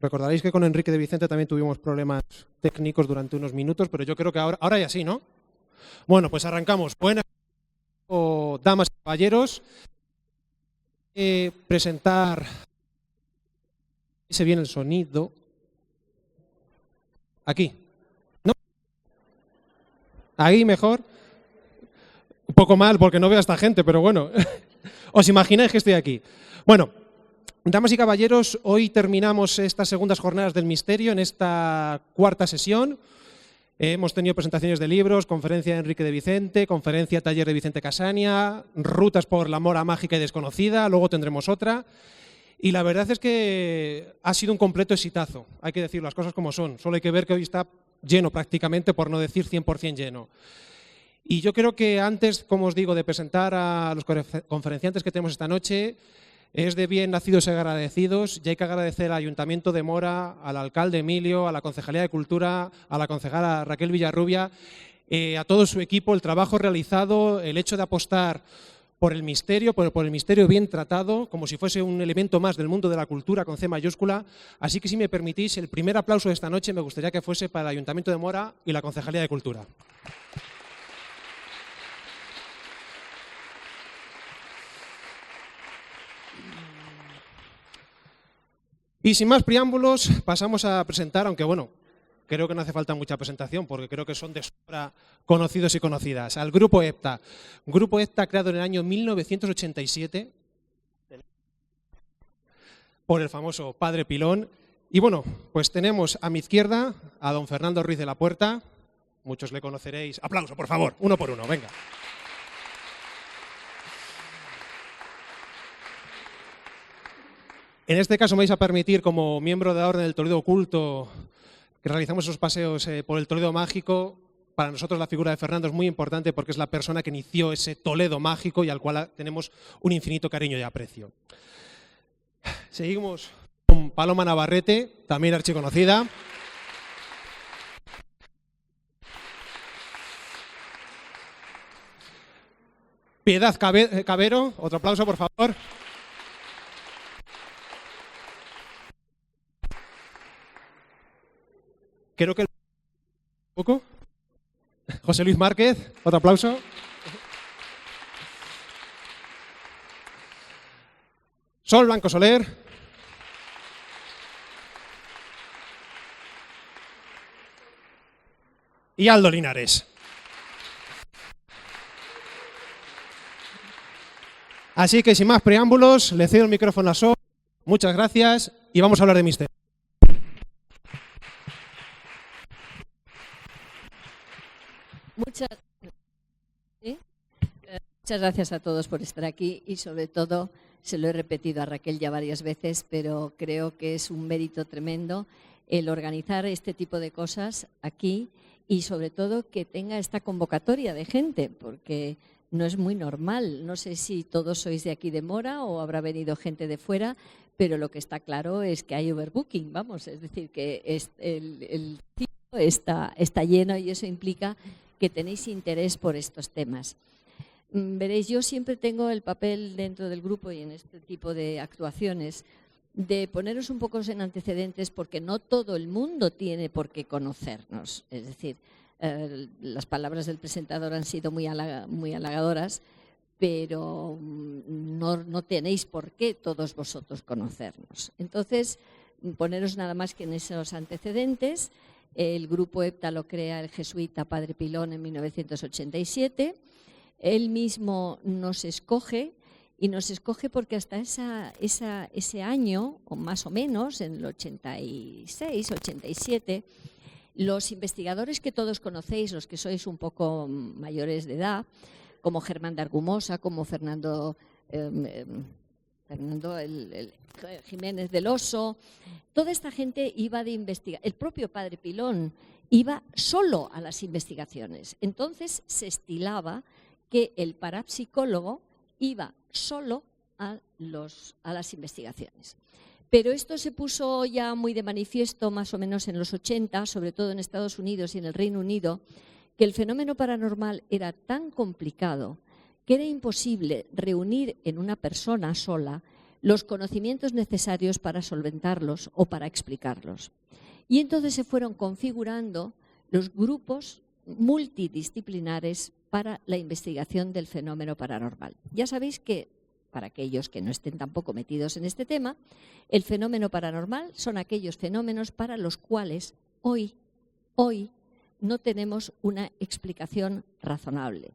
Recordaréis que con Enrique de Vicente también tuvimos problemas técnicos durante unos minutos, pero yo creo que ahora ya sí, ¿no? Bueno, pues arrancamos. Buenas damas y caballeros. Presentar... ¿Se viene el sonido? Aquí. ¿No? Ahí mejor. Un poco mal porque no veo a esta gente, pero bueno. ¿Os imagináis que estoy aquí? Bueno, damas y caballeros, hoy terminamos estas segundas jornadas del misterio en esta cuarta sesión. Hemos tenido presentaciones de libros, conferencia de Enrique de Vicente, conferencia taller de Vicente Casania, rutas por la mora mágica y desconocida, luego tendremos otra. Y la verdad es que ha sido un completo exitazo, hay que decir las cosas como son. Solo hay que ver que hoy está lleno prácticamente, por no decir 100% lleno. Y yo creo que antes, como os digo, de presentar a los conferenciantes que tenemos esta noche, es de bien nacidos y agradecidos, y hay que agradecer al Ayuntamiento de Mora, al alcalde Emilio, a la Concejalía de Cultura, a la concejala Raquel Villarrubia, a todo su equipo, el trabajo realizado, el hecho de apostar por el misterio, por el misterio bien tratado, como si fuese un elemento más del mundo de la cultura con C mayúscula. Así que si me permitís, el primer aplauso de esta noche me gustaría que fuese para el Ayuntamiento de Mora y la Concejalía de Cultura. Y sin más preámbulos, pasamos a presentar, aunque bueno, creo que no hace falta mucha presentación porque creo que son de sobra conocidos y conocidas, al Grupo EPTA. Grupo EPTA creado en el año 1987 por el famoso Padre Pilón. Y bueno, pues tenemos a mi izquierda a don Fernando Ruiz de la Puerta. Muchos le conoceréis. Aplauso, por favor, uno por uno, venga. En este caso me vais a permitir, como miembro de la Orden del Toledo Oculto, que realizamos esos paseos por el Toledo Mágico. Para nosotros la figura de Fernando es muy importante porque es la persona que inició ese Toledo mágico y al cual tenemos un infinito cariño y aprecio. Seguimos con Paloma Navarrete, también archiconocida. Piedad Cabero, otro aplauso por favor. Creo que poco. José Luis Márquez, otro aplauso. Sol Blanco Soler. Y Aldo Linares. Así que sin más preámbulos, le cedo el micrófono a Sol. Muchas gracias y vamos a hablar de misterio. Muchas gracias a todos por estar aquí y sobre todo, se lo he repetido a Raquel ya varias veces, pero creo que es un mérito tremendo el organizar este tipo de cosas aquí y sobre todo que tenga esta convocatoria de gente, porque no es muy normal. No sé si todos sois de aquí de Mora o habrá venido gente de fuera, pero lo que está claro es que hay overbooking, vamos, es decir, que el sitio está lleno y eso implica que tenéis interés por estos temas. Veréis, yo siempre tengo el papel dentro del grupo y en este tipo de actuaciones de poneros un poco en antecedentes porque no todo el mundo tiene por qué conocernos. Es decir, las palabras del presentador han sido muy halagadoras, pero no tenéis por qué todos vosotros conocernos. Entonces, poneros nada más que en esos antecedentes. El Grupo EPTA lo crea el jesuita Padre Pilón en 1987. Él mismo nos escoge y nos escoge porque hasta ese año, o más o menos, en el 86, 87, los investigadores que todos conocéis, los que sois un poco mayores de edad, como Germán de Argumosa, como Fernando Jiménez del Oso, toda esta gente iba de investigar. El propio Padre Pilón iba solo a las investigaciones. Entonces se estilaba que el parapsicólogo iba solo a las investigaciones. Pero esto se puso ya muy de manifiesto más o menos en los 80, sobre todo en Estados Unidos y en el Reino Unido, que el fenómeno paranormal era tan complicado que era imposible reunir en una persona sola los conocimientos necesarios para solventarlos o para explicarlos. Y entonces se fueron configurando los grupos multidisciplinares para la investigación del fenómeno paranormal. Ya sabéis que, para aquellos que no estén tampoco metidos en este tema, el fenómeno paranormal son aquellos fenómenos para los cuales hoy no tenemos una explicación razonable.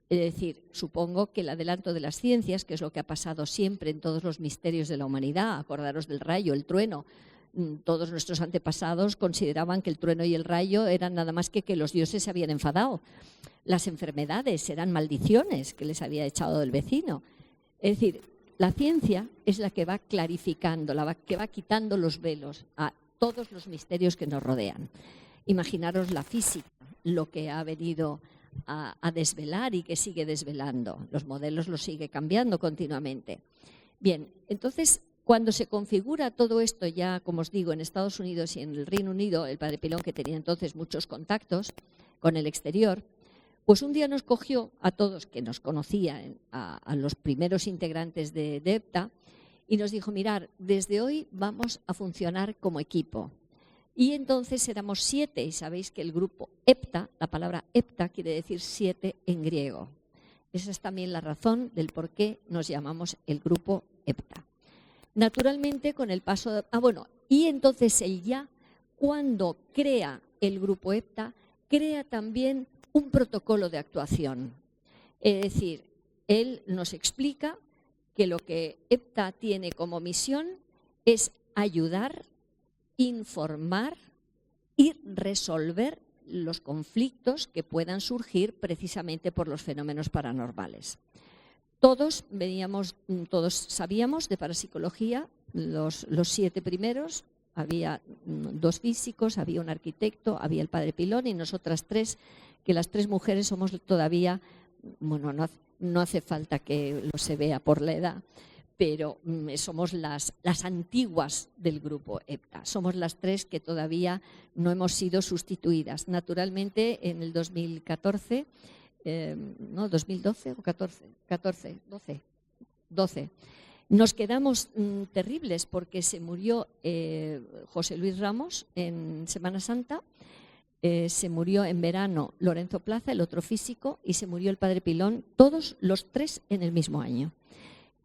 Es decir, supongo que el adelanto de las ciencias, que es lo que ha pasado siempre en todos los misterios de la humanidad, acordaros del rayo, el trueno, todos nuestros antepasados consideraban que el trueno y el rayo eran nada más que los dioses se habían enfadado. Las enfermedades eran maldiciones que les había echado el vecino. Es decir, la ciencia es la que va clarificando, que va quitando los velos a todos los misterios que nos rodean. Imaginaros la física, lo que ha venido a desvelar y que sigue desvelando. Los modelos los sigue cambiando continuamente. Bien, entonces, cuando se configura todo esto ya, como os digo, en Estados Unidos y en el Reino Unido, el padre Pilón, que tenía entonces muchos contactos con el exterior, pues un día nos cogió a todos, que nos conocían, a los primeros integrantes de EPTA, y nos dijo, mirar, desde hoy vamos a funcionar como equipo. Y entonces éramos 7, y sabéis que el grupo EPTA, la palabra EPTA quiere decir 7 en griego. Esa es también la razón del por qué nos llamamos el grupo EPTA. Naturalmente, con el paso de... y entonces él ya, cuando crea el grupo EPTA, crea también un protocolo de actuación. Es decir, él nos explica que lo que EPTA tiene como misión es ayudar, informar y resolver los conflictos que puedan surgir precisamente por los fenómenos paranormales. Todos sabíamos de parapsicología, los 7 primeros, había 2 físicos, había un arquitecto, había el padre Pilón y nosotras 3, que las 3 mujeres somos todavía, no hace falta que lo se vea por la edad, pero somos las antiguas del grupo EPTA. Somos las 3 que todavía no hemos sido sustituidas. Naturalmente, en el 2014, 2012 o 12. Nos quedamos terribles porque se murió José Luis Ramos en Semana Santa, se murió en verano Lorenzo Plaza, el otro físico, y se murió el padre Pilón, todos los 3 en el mismo año.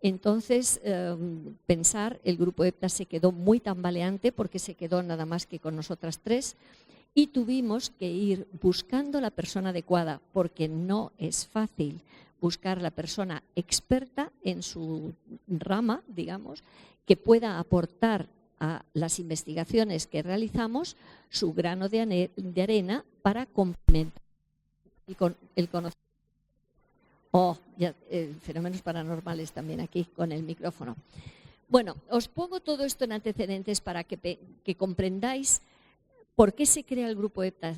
Entonces, el grupo EPTA se quedó muy tambaleante porque se quedó nada más que con nosotras 3 y tuvimos que ir buscando la persona adecuada porque no es fácil buscar la persona experta en su rama, digamos, que pueda aportar a las investigaciones que realizamos su grano de arena para complementar el conocimiento. Fenómenos paranormales también aquí con el micrófono. Bueno, os pongo todo esto en antecedentes para que comprendáis por qué se crea el grupo EPTA,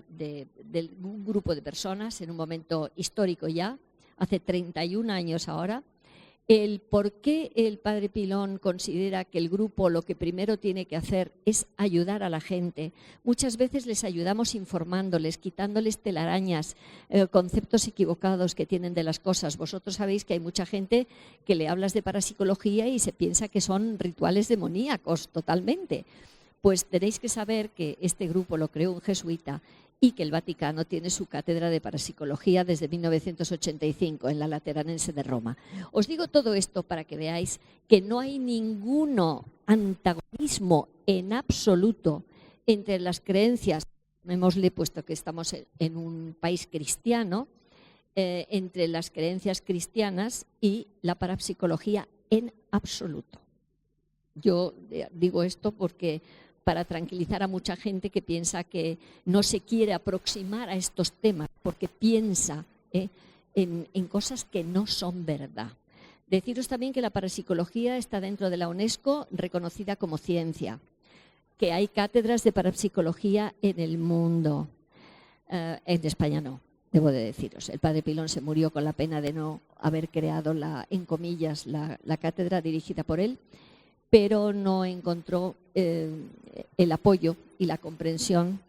un grupo de personas en un momento histórico ya, hace 31 años ahora, el por qué el padre Pilón considera que el grupo lo que primero tiene que hacer es ayudar a la gente. Muchas veces les ayudamos informándoles, quitándoles telarañas, conceptos equivocados que tienen de las cosas. Vosotros sabéis que hay mucha gente que le hablas de parapsicología y se piensa que son rituales demoníacos totalmente. Pues tenéis que saber que este grupo lo creó un jesuita y que el Vaticano tiene su cátedra de parapsicología desde 1985 en la Lateranense de Roma. Os digo todo esto para que veáis que no hay ningún antagonismo en absoluto entre las creencias, llamémosle, puesto que estamos en un país cristiano, entre las creencias cristianas y la parapsicología en absoluto. Yo digo esto porque para tranquilizar a mucha gente que piensa que no se quiere aproximar a estos temas porque piensa en cosas que no son verdad. Deciros también que la parapsicología está dentro de la UNESCO reconocida como ciencia, que hay cátedras de parapsicología en el mundo. En España no, debo de deciros. El padre Pilón se murió con la pena de no haber creado, en comillas, la cátedra dirigida por él, pero no encontró el apoyo y la comprensión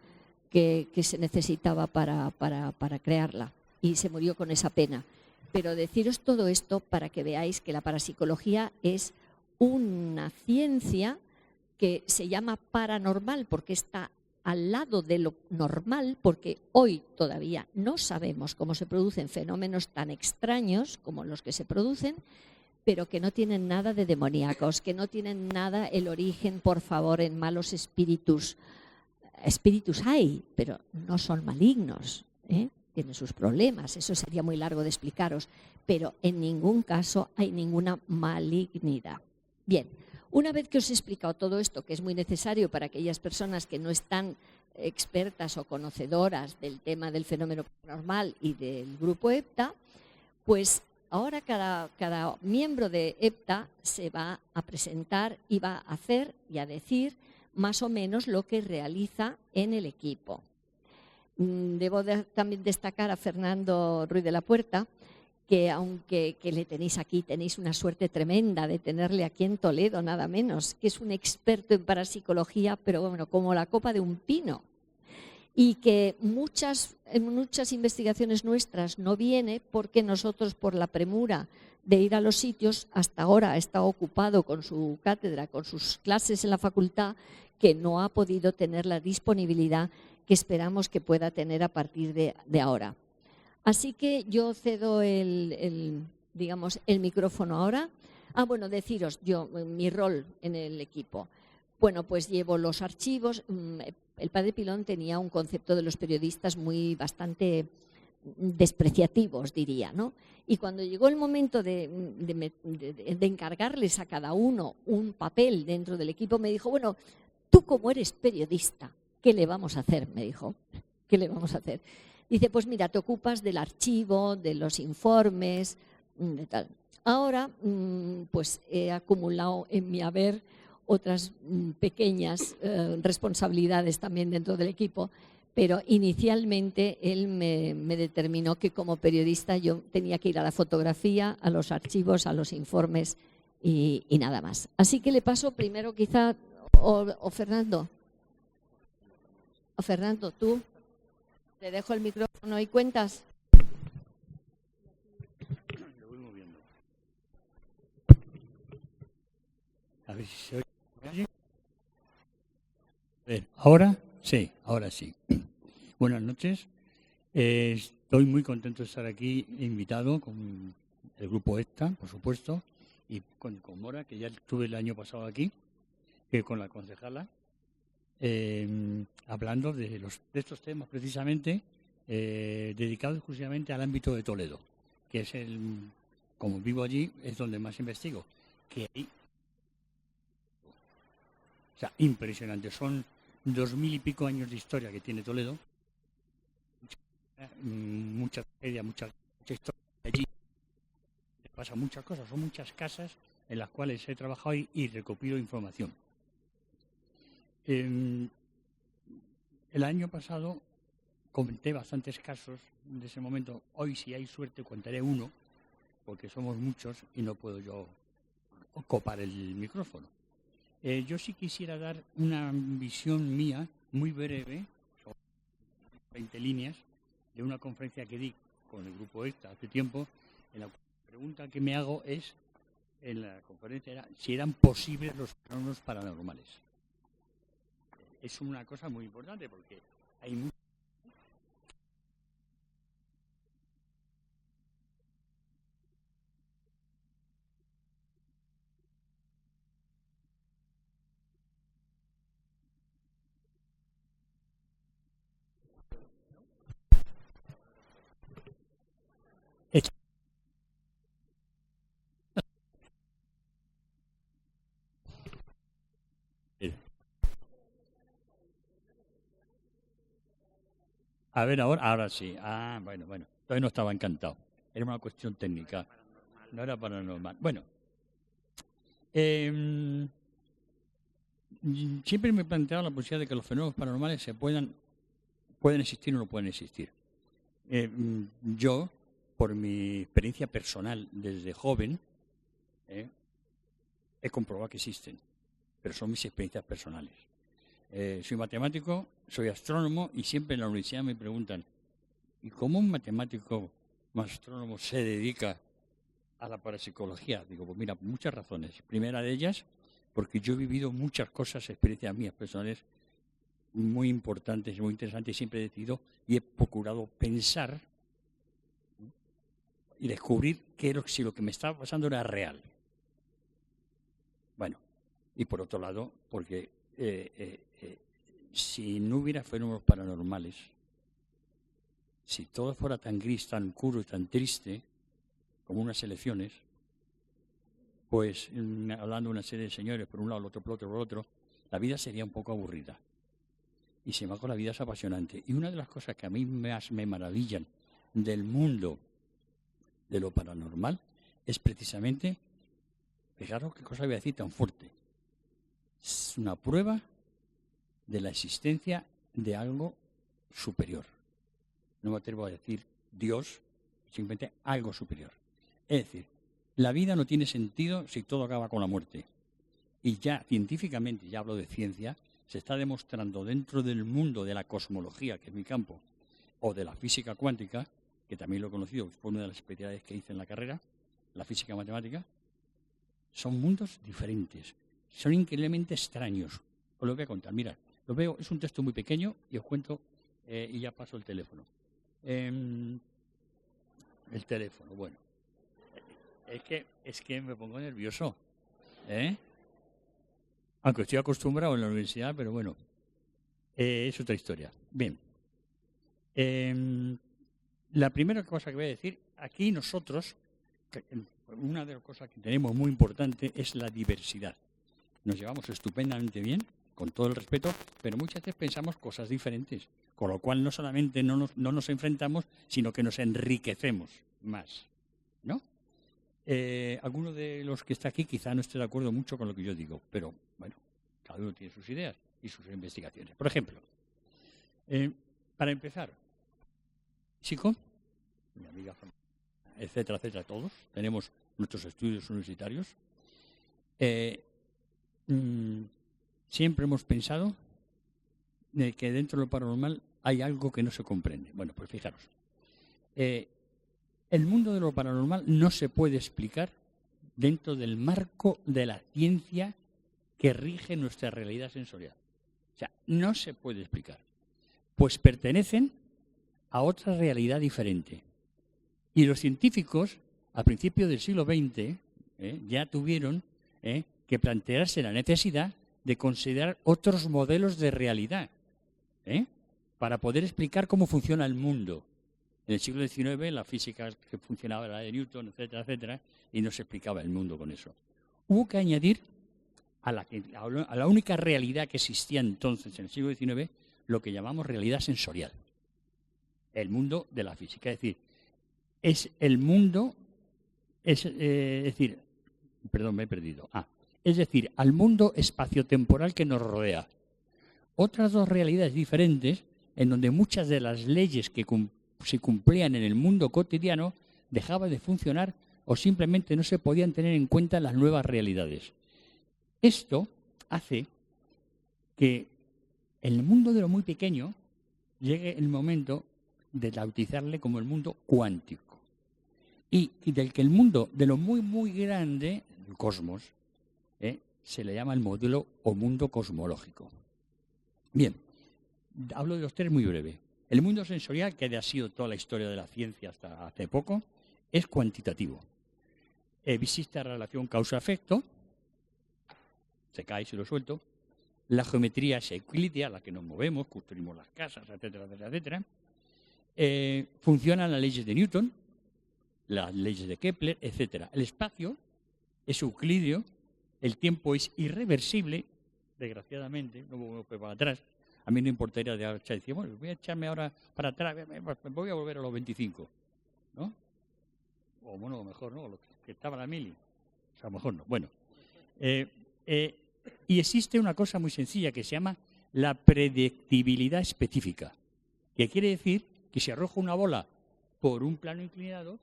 que se necesitaba para crearla y se murió con esa pena. Pero deciros todo esto para que veáis que la parapsicología es una ciencia que se llama paranormal porque está al lado de lo normal, porque hoy todavía no sabemos cómo se producen fenómenos tan extraños como los que se producen, pero que no tienen nada de demoníacos, que no tienen nada el origen, por favor, en malos espíritus. Espíritus hay, pero no son malignos, ¿eh? Tienen sus problemas, eso sería muy largo de explicaros, pero en ningún caso hay ninguna malignidad. Bien, una vez que os he explicado todo esto, que es muy necesario para aquellas personas que no están expertas o conocedoras del tema del fenómeno paranormal y del grupo EPTA, pues ahora cada miembro de EPTA se va a presentar y va a hacer y a decir más o menos lo que realiza en el equipo. Debo también destacar a Fernando Ruiz de la Puerta, que aunque le tenéis aquí, tenéis una suerte tremenda de tenerle aquí en Toledo, nada menos, que es un experto en parapsicología, pero bueno, como la copa de un pino. Y que en muchas investigaciones nuestras no viene porque nosotros, por la premura de ir a los sitios, hasta ahora ha estado ocupado con su cátedra, con sus clases en la facultad, que no ha podido tener la disponibilidad que esperamos que pueda tener a partir de ahora. Así que yo cedo el micrófono ahora. Bueno, deciros yo, mi rol en el equipo. Bueno, pues llevo los archivos. El padre Pilón tenía un concepto de los periodistas bastante despreciativos, diría, ¿no? Y cuando llegó el momento de encargarles a cada uno un papel dentro del equipo, me dijo, bueno, tú como eres periodista, ¿qué le vamos a hacer? Me dijo, ¿qué le vamos a hacer? Dice, pues mira, te ocupas del archivo, de los informes, de tal. Ahora, pues he acumulado en mi haber otras pequeñas responsabilidades también dentro del equipo, pero inicialmente él me determinó que como periodista yo tenía que ir a la fotografía, a los archivos, a los informes y nada más. Así que le paso primero quizá, o Fernando. O Fernando, tú. Te dejo el micrófono y cuentas. Lo voy moviendo. A ver si se oye. A ver, ¿ahora? Sí, ahora sí. Buenas noches. Estoy muy contento de estar aquí invitado con el grupo EPTA, por supuesto, y con Mora, que ya estuve el año pasado aquí, que con la concejala. Hablando de estos temas precisamente dedicados exclusivamente al ámbito de Toledo, que es como vivo allí, es donde más investigo, que hay, o sea, impresionante, son 2000 y pico años de historia que tiene Toledo, mucha tragedia, mucha historia allí, pasa muchas cosas, son muchas casas en las cuales he trabajado y recopilo información. El año pasado comenté bastantes casos de ese momento. Hoy, si hay suerte, contaré uno, porque somos muchos y no puedo yo copar el micrófono. Yo sí quisiera dar una visión mía muy breve, sobre 20 líneas, de una conferencia que di con el grupo EPTA hace tiempo, en la pregunta que me hago es, en la conferencia era si eran posibles los fenómenos paranormales. Es una cosa muy importante porque hay muchos. A ver, ahora sí. Bueno. Todavía no estaba encantado. Era una cuestión técnica. No era paranormal. Bueno. Siempre me he planteado la posibilidad de que los fenómenos paranormales pueden existir o no pueden existir. Yo, por mi experiencia personal desde joven, he comprobado que existen, pero son mis experiencias personales. Soy matemático, soy astrónomo y siempre en la universidad me preguntan ¿y cómo un matemático, un astrónomo se dedica a la parapsicología? Digo, pues mira, por muchas razones. Primera de ellas, porque yo he vivido muchas cosas, experiencias mías personales muy importantes, muy interesantes, y siempre he decidido y he procurado pensar y descubrir si lo que me estaba pasando era real. Bueno, y por otro lado, porque si no hubiera fenómenos paranormales, si todo fuera tan gris, tan oscuro y tan triste como unas elecciones, pues hablando de una serie de señores, por un lado, el otro, por otro, por otro, la vida sería un poco aburrida. Y sin embargo la vida es apasionante. Y una de las cosas que a mí más me maravillan del mundo de lo paranormal es precisamente, fijaros qué cosa voy a decir tan fuerte, es una prueba de la existencia de algo superior. No me atrevo a decir Dios, simplemente algo superior. Es decir, la vida no tiene sentido si todo acaba con la muerte. Y ya científicamente, ya hablo de ciencia, se está demostrando dentro del mundo de la cosmología, que es mi campo, o de la física cuántica, que también lo he conocido, fue una de las especialidades que hice en la carrera, la física matemática, son mundos diferentes, son increíblemente extraños. Os lo voy a contar, mirad, lo veo, es un texto muy pequeño y os cuento y ya paso el teléfono. El teléfono, bueno, es que me pongo nervioso, aunque estoy acostumbrado en la universidad, pero bueno, es otra historia. Bien, la primera cosa que voy a decir, aquí nosotros, una de las cosas que tenemos muy importante es la diversidad. Nos llevamos estupendamente bien, con todo el respeto, pero muchas veces pensamos cosas diferentes, con lo cual no solamente no nos enfrentamos, sino que nos enriquecemos más, ¿no? Alguno de los que está aquí quizá no esté de acuerdo mucho con lo que yo digo, pero bueno, cada uno tiene sus ideas y sus investigaciones. Por ejemplo, para empezar, Chico, mi amiga, etcétera, etcétera, todos tenemos nuestros estudios universitarios. Siempre hemos pensado que dentro de lo paranormal hay algo que no se comprende. Bueno, pues fijaros, el mundo de lo paranormal no se puede explicar dentro del marco de la ciencia que rige nuestra realidad sensorial. O sea, no se puede explicar, pues pertenecen a otra realidad diferente. Y los científicos, a principios del siglo XX, ya tuvieron que plantearse la necesidad de considerar otros modelos de realidad, para poder explicar cómo funciona el mundo. En el siglo XIX la física que funcionaba era la de Newton, etcétera, etcétera, y no se explicaba el mundo con eso. Hubo que añadir a la única realidad que existía entonces en el siglo XIX lo que llamamos realidad sensorial. El mundo de la física, es decir, es el mundo, es decir, perdón, me he perdido. Es decir, al mundo espaciotemporal que nos rodea. Otras dos realidades diferentes en donde muchas de las leyes que se cumplían en el mundo cotidiano dejaban de funcionar o simplemente no se podían tener en cuenta las nuevas realidades. Esto hace que en el mundo de lo muy pequeño llegue el momento de bautizarle como el mundo cuántico. Y del que el mundo de lo muy, muy grande, el cosmos, se le llama el modelo o mundo cosmológico. Bien, hablo de los tres muy breve. El mundo sensorial, que ha sido toda la historia de la ciencia hasta hace poco, es cuantitativo. Existe la relación causa-efecto, se cae si lo suelto. La geometría es euclídea, a la que nos movemos, construimos las casas, etcétera, etcétera, etcétera. Funcionan las leyes de Newton, las leyes de Kepler, etcétera. El espacio es euclídeo, el tiempo es irreversible, desgraciadamente, no me voy para atrás. A mí no importaría decir, bueno, voy a echarme ahora para atrás, voy a volver a los 25, ¿no? O bueno, mejor no, lo que estaba la mili. O sea, mejor no. Bueno, y existe una cosa muy sencilla que se llama la predictibilidad específica, que quiere decir que si arrojo una bola por un plano inclinado,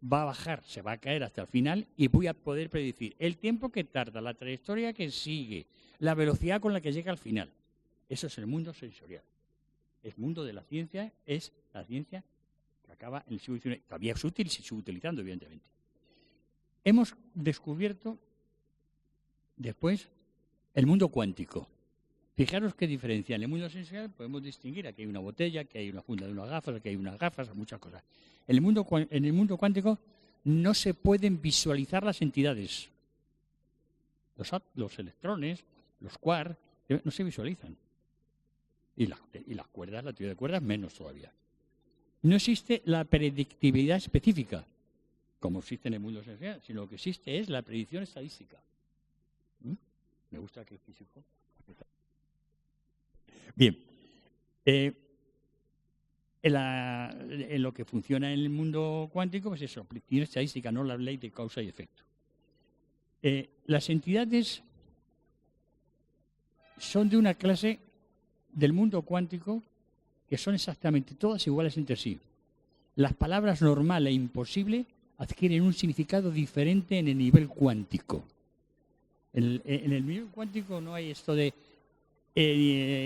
va a bajar, se va a caer hasta el final y voy a poder predecir el tiempo que tarda, la trayectoria que sigue, la velocidad con la que llega al final. Eso es el mundo sensorial. El mundo de la ciencia es la ciencia que acaba en el siglo XIX. Todavía es útil y se sigue utilizando, evidentemente. hemos descubierto después el mundo cuántico. Fijaros qué diferencia. En el mundo sensorial podemos distinguir, aquí hay una botella, aquí hay una funda de unas gafas, aquí hay unas gafas, muchas cosas. En el mundo cuántico no se pueden visualizar las entidades. Los electrones, los quarks, no se visualizan. Y las cuerdas, la teoría de cuerdas, menos todavía. No existe la predictibilidad específica, como existe en el mundo sensorial, sino lo que existe es la predicción estadística. Me gusta que el físico. Bien. En lo que funciona en el mundo cuántico, pues eso, predicción estadística, no la ley de causa y efecto. Las entidades son de una clase del mundo cuántico que son exactamente todas iguales entre sí. Las palabras normal e imposible adquieren un significado diferente en el nivel cuántico. En el nivel cuántico no hay esto de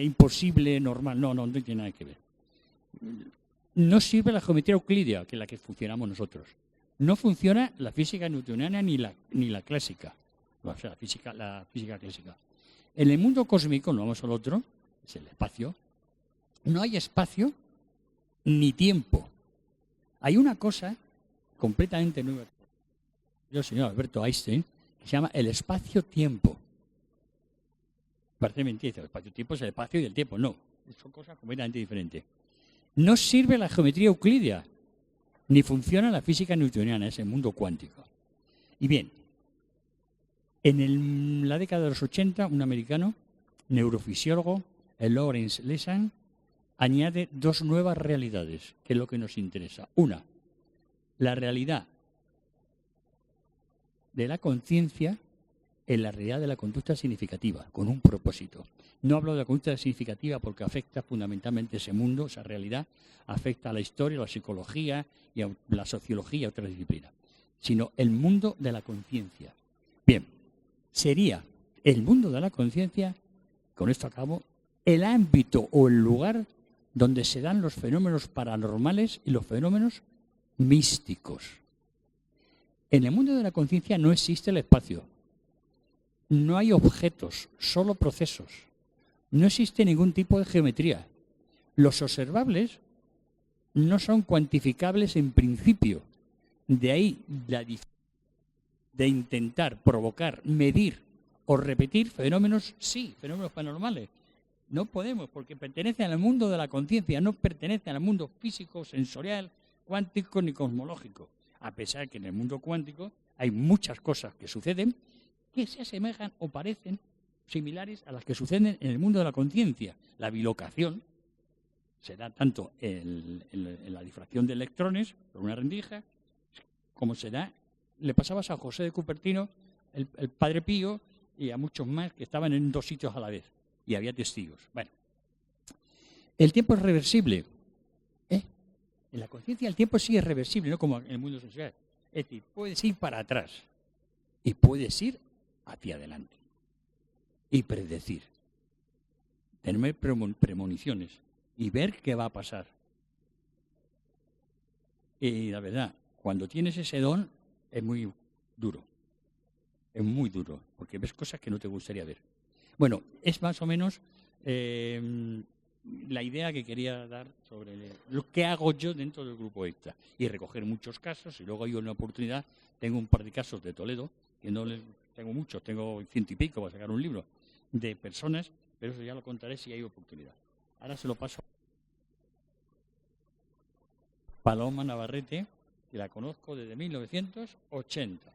imposible, normal, no tiene nada que ver. No sirve la geometría euclídea, que es la que funcionamos nosotros. No funciona la física newtoniana ni la clásica, o sea, la física clásica. En el mundo cósmico, no vamos al otro, es el espacio, no hay espacio ni tiempo. Hay una cosa completamente nueva, el señor Alberto Einstein, que se llama el espacio-tiempo. Parece mentira, el espacio-tiempo es el espacio y el tiempo. No, son cosas completamente diferentes. No sirve la geometría euclídea, ni funciona la física newtoniana, es el mundo cuántico. Y bien, en la década de los 80, un americano, neurofisiólogo, el Lawrence Lesan, añade dos nuevas realidades, que es lo que nos interesa. Una, la realidad de la conciencia en la realidad de la conducta significativa, con un propósito. No hablo de la conducta significativa porque afecta fundamentalmente ese mundo, esa realidad, afecta a la historia, a la psicología y a la sociología y a otras disciplinas, sino el mundo de la conciencia. Bien, sería el mundo de la conciencia, con esto acabo, el ámbito o el lugar donde se dan los fenómenos paranormales y los fenómenos místicos. En el mundo de la conciencia no existe el espacio. No hay objetos, solo procesos. No existe ningún tipo de geometría. Los observables no son cuantificables en principio. De ahí la diferencia de intentar provocar, medir o repetir fenómenos, sí, fenómenos paranormales. No podemos, porque pertenecen al mundo de la conciencia, no pertenecen al mundo físico, sensorial, cuántico ni cosmológico. A pesar que en el mundo cuántico hay muchas cosas que suceden que se asemejan o parecen similares a las que suceden en el mundo de la conciencia. La bilocación se da tanto en la difracción de electrones por una rendija, como se da, le pasaba a San José de Cupertino, el Padre Pío, y a muchos más que estaban en dos sitios a la vez, y había testigos. Bueno, el tiempo es reversible. En la conciencia el tiempo sí es reversible, no como en el mundo social. Es decir, puedes ir para atrás y puedes ir hacia adelante y predecir, tener premoniciones y ver qué va a pasar. Y la verdad, cuando tienes ese don es muy duro, porque ves cosas que no te gustaría ver. Bueno, es más o menos la idea que quería dar sobre lo que hago yo dentro del grupo ECTA y recoger muchos casos, y luego hay una oportunidad, tengo un par de casos de Toledo, que no les tengo muchos, tengo 100 y pico, voy a sacar un libro de personas, pero eso ya lo contaré si hay oportunidad. Ahora se lo paso a Paloma Navarrete, que la conozco desde 1980.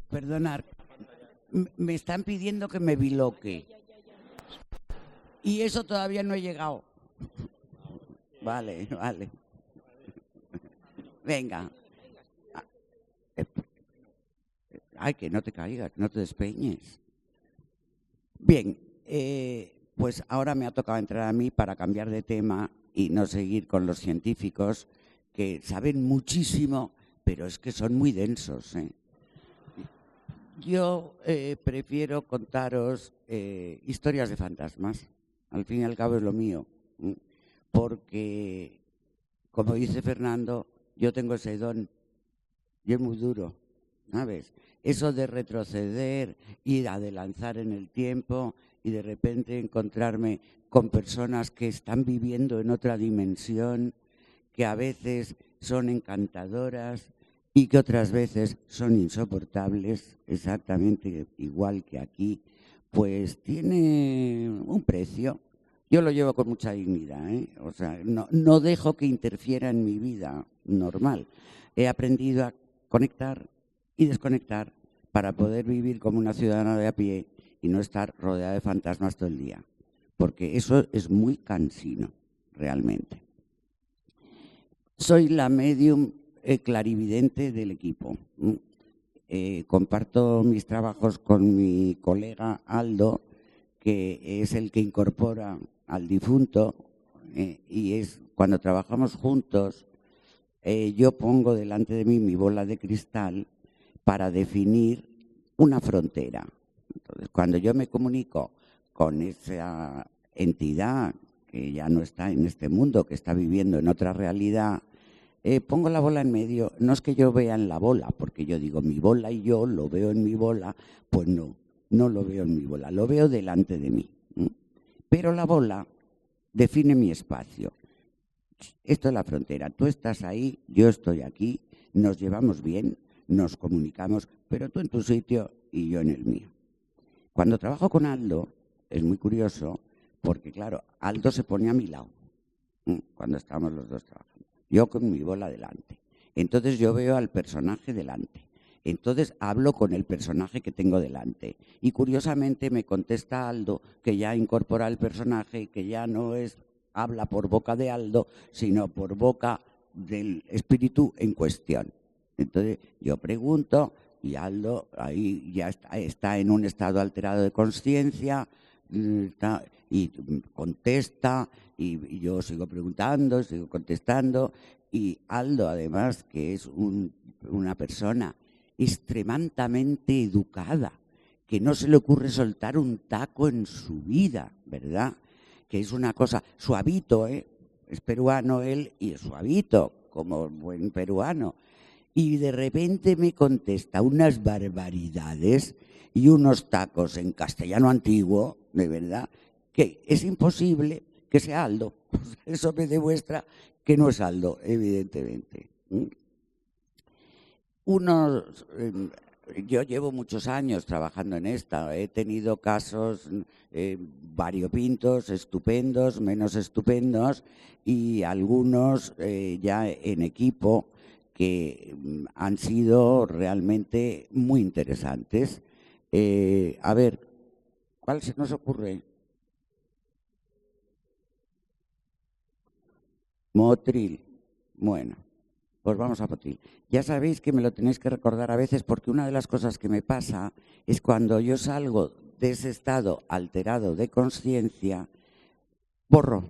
Perdonar, me están pidiendo que me biloque. Y eso todavía no he llegado. Vale. Venga. Ay, que no te caigas, no te despeñes. Bien, pues ahora me ha tocado entrar a mí para cambiar de tema y no seguir con los científicos que saben muchísimo, pero es que son muy densos, ¿eh? Yo prefiero contaros historias de fantasmas. Al fin y al cabo es lo mío. Porque, como dice Fernando, yo tengo ese don. Yo es muy duro, ¿sabes? Eso de retroceder y adelantar en el tiempo y de repente encontrarme con personas que están viviendo en otra dimensión, que a veces son encantadoras y que otras veces son insoportables, exactamente igual que aquí, pues tiene un precio. Yo lo llevo con mucha dignidad, ¿eh? O sea, no dejo que interfiera en mi vida normal. He aprendido a conectar y desconectar para poder vivir como una ciudadana de a pie y no estar rodeada de fantasmas todo el día, porque eso es muy cansino, realmente. Soy la medium clarividente del equipo. Comparto mis trabajos con mi colega Aldo, que es el que incorpora al difunto, y es cuando trabajamos juntos, yo pongo delante de mí mi bola de cristal para definir una frontera. Entonces, cuando yo me comunico con esa entidad que ya no está en este mundo, que está viviendo en otra realidad, pongo la bola en medio. No es que yo vea en la bola, porque yo digo mi bola y yo lo veo en mi bola, pues no lo veo en mi bola, lo veo delante de mí. Pero la bola define mi espacio. Esto es la frontera. Tú estás ahí, yo estoy aquí, nos llevamos bien, nos comunicamos, pero tú en tu sitio y yo en el mío. Cuando trabajo con Aldo, es muy curioso, porque claro, Aldo se pone a mi lado, cuando estamos los dos trabajando. Yo con mi bola delante. Entonces yo veo al personaje delante. Entonces hablo con el personaje que tengo delante. Y curiosamente me contesta Aldo, que ya incorpora el personaje, que ya no habla por boca de Aldo, sino por boca del espíritu en cuestión. Entonces yo pregunto y Aldo ahí ya está en un estado alterado de conciencia y contesta y yo sigo preguntando, sigo contestando y Aldo además, que es una persona extremadamente educada, que no se le ocurre soltar un taco en su vida, ¿verdad? Que es una cosa, suavito, es peruano él y es suavito, como buen peruano. Y de repente me contesta unas barbaridades y unos tacos en castellano antiguo, de verdad, que es imposible que sea Aldo. Eso me demuestra que no es Aldo, evidentemente. Yo llevo muchos años trabajando en esta. He tenido casos variopintos, estupendos, menos estupendos y algunos ya en equipo que han sido realmente muy interesantes. A ver, ¿cuál se nos ocurre? Motril. Bueno, pues vamos a Motril. Ya sabéis que me lo tenéis que recordar a veces porque una de las cosas que me pasa es cuando yo salgo de ese estado alterado de conciencia, borro.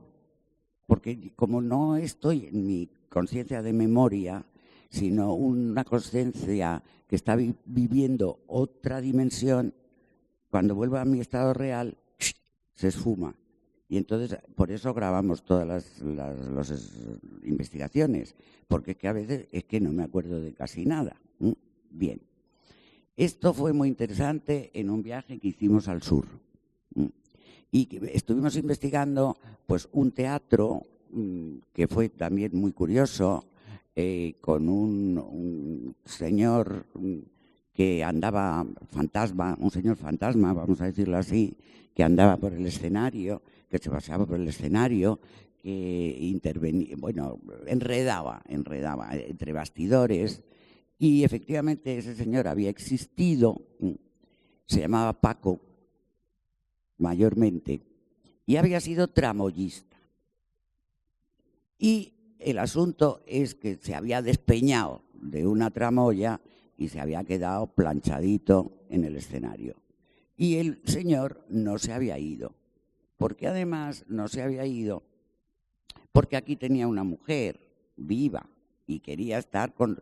Porque como no estoy en mi conciencia de memoria, sino una conciencia que está viviendo otra dimensión, cuando vuelvo a mi estado real, se esfuma. Y entonces, por eso grabamos todas las investigaciones, porque es que a veces es que no me acuerdo de casi nada. Bien. Esto fue muy interesante en un viaje que hicimos al sur. Y estuvimos investigando pues un teatro que fue también muy curioso, con un señor que andaba fantasma, un señor fantasma, vamos a decirlo así, que andaba por el escenario, que se paseaba por el escenario, que intervenía, bueno, enredaba entre bastidores, y efectivamente ese señor había existido, se llamaba Paco, mayormente, y había sido tramoyista. Y el asunto es que se había despeñado de una tramoya y se había quedado planchadito en el escenario. Y el señor no se había ido, porque además no se había ido porque aquí tenía una mujer viva y quería estar con,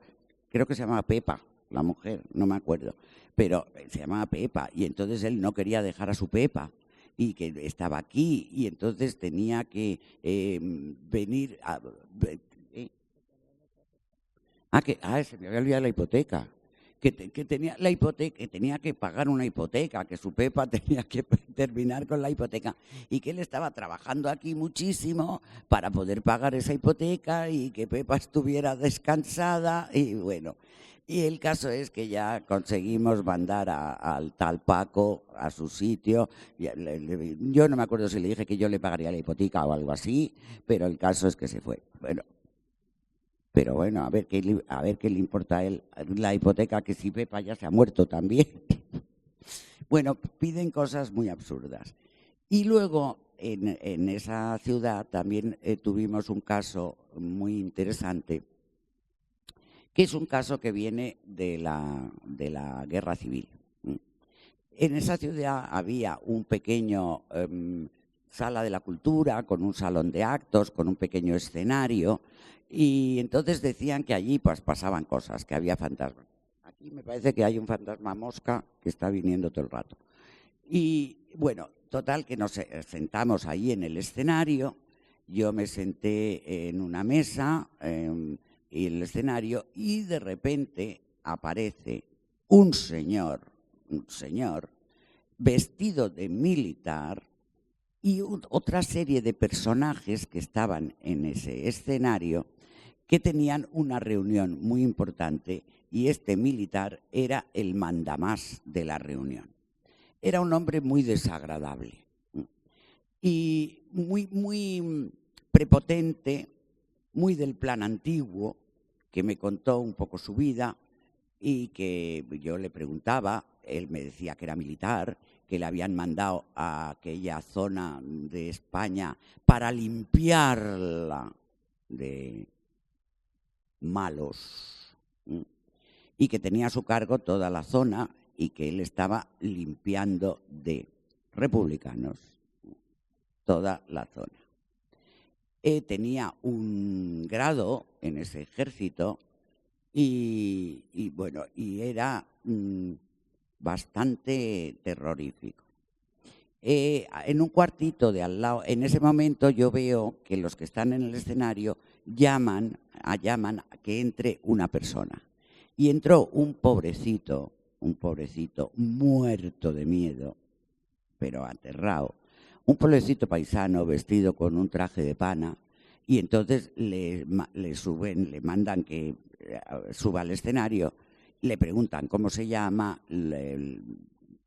creo que se llamaba Pepa, la mujer, no me acuerdo, pero se llamaba Pepa, y entonces él no quería dejar a su Pepa, y que estaba aquí, y entonces tenía que venir a... se me había olvidado la hipoteca. Que tenía la hipoteca, que tenía que pagar una hipoteca, que su Pepa tenía que terminar con la hipoteca y que él estaba trabajando aquí muchísimo para poder pagar esa hipoteca y que Pepa estuviera descansada y bueno. Y el caso es que ya conseguimos mandar al tal Paco a su sitio. Yo no me acuerdo si le dije que yo le pagaría la hipoteca o algo así, pero el caso es que se fue. Bueno. Pero bueno, a ver qué le importa a él la hipoteca, que si Pepa ya se ha muerto también. Bueno, piden cosas muy absurdas. Y luego, en esa ciudad también tuvimos un caso muy interesante, que es un caso que viene de la Guerra Civil. En esa ciudad había un pequeño sala de la cultura, con un salón de actos, con un pequeño escenario, y entonces decían que allí pues pasaban cosas, que había fantasmas. Aquí me parece que hay un fantasma mosca que está viniendo todo el rato. Y bueno, total que nos sentamos ahí en el escenario, yo me senté en una mesa en el escenario y de repente aparece un señor vestido de militar y otra serie de personajes que estaban en ese escenario que tenían una reunión muy importante y este militar era el mandamás de la reunión. Era un hombre muy desagradable y muy prepotente, muy del plan antiguo, que me contó un poco su vida y que yo le preguntaba, él me decía que era militar, que le habían mandado a aquella zona de España para limpiarla de malos y que tenía a su cargo toda la zona y que él estaba limpiando de republicanos toda la zona. Tenía un grado en ese ejército y bueno, y era bastante terrorífico. En un cuartito de al lado, en ese momento yo veo que los que están en el escenario llaman a que entre una persona. Y entró un pobrecito muerto de miedo, pero aterrado, un pobrecito paisano vestido con un traje de pana, y entonces le mandan que suba al escenario, le preguntan cómo se llama, le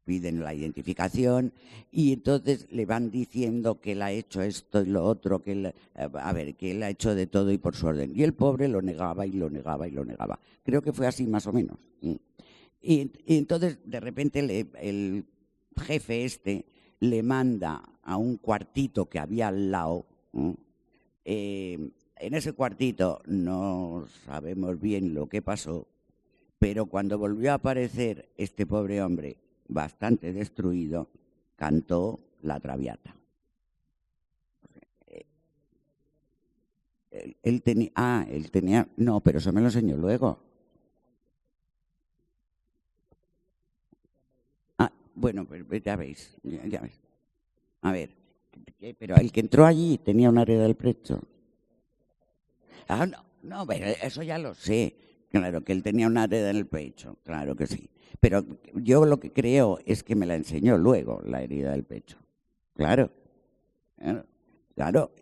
piden la identificación y entonces le van diciendo que él ha hecho esto y lo otro, que él ha hecho de todo y por su orden. Y el pobre lo negaba y lo negaba y lo negaba. Creo que fue así más o menos. Y entonces de repente el jefe le manda a un cuartito que había al lado. En ese cuartito no sabemos bien lo que pasó, pero cuando volvió a aparecer este pobre hombre bastante destruido, cantó la Traviata. Él tenía, no, pero eso me lo enseñó luego. Bueno, pues ya veis. A ver, pero el que entró allí tenía una herida del pecho. No, pero eso ya lo sé. Claro, que él tenía una herida en el pecho, claro que sí. Pero yo lo que creo es que me la enseñó luego, la herida del pecho. Claro,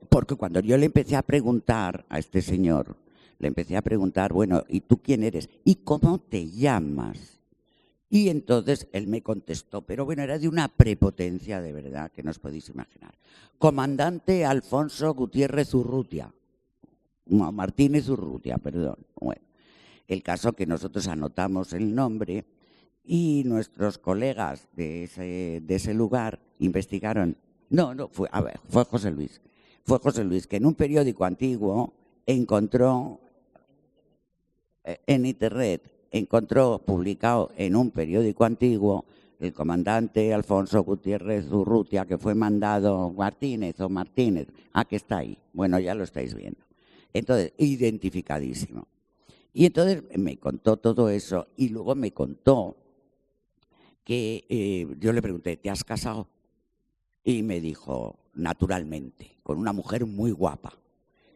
porque cuando yo le empecé a preguntar a este señor, bueno, ¿y tú quién eres? ¿Y cómo te llamas? Y entonces él me contestó, pero bueno, era de una prepotencia de verdad que no os podéis imaginar. Comandante Alfonso Gutiérrez Urrutia. No, Martínez Urrutia, perdón. Bueno, el caso que nosotros anotamos el nombre y nuestros colegas de ese lugar investigaron. Fue José Luis. Fue José Luis, que en un periódico antiguo encontró en internet, publicado en un periódico antiguo, el comandante Alfonso Gutiérrez Urrutia, que fue mandado Martínez, que está ahí. Bueno, ya lo estáis viendo. Entonces, identificadísimo. Y entonces me contó todo eso y luego me contó que yo le pregunté, ¿te has casado? Y me dijo, naturalmente, con una mujer muy guapa.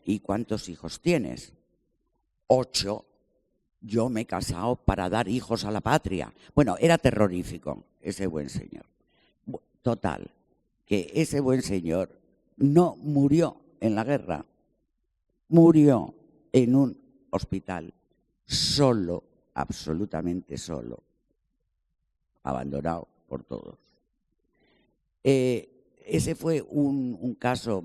¿Y cuántos hijos tienes? 8. Yo me he casado para dar hijos a la patria. Bueno, era terrorífico ese buen señor. Total, que ese buen señor no murió en la guerra, murió en un hospital solo, absolutamente solo, abandonado por todos. Ese fue un caso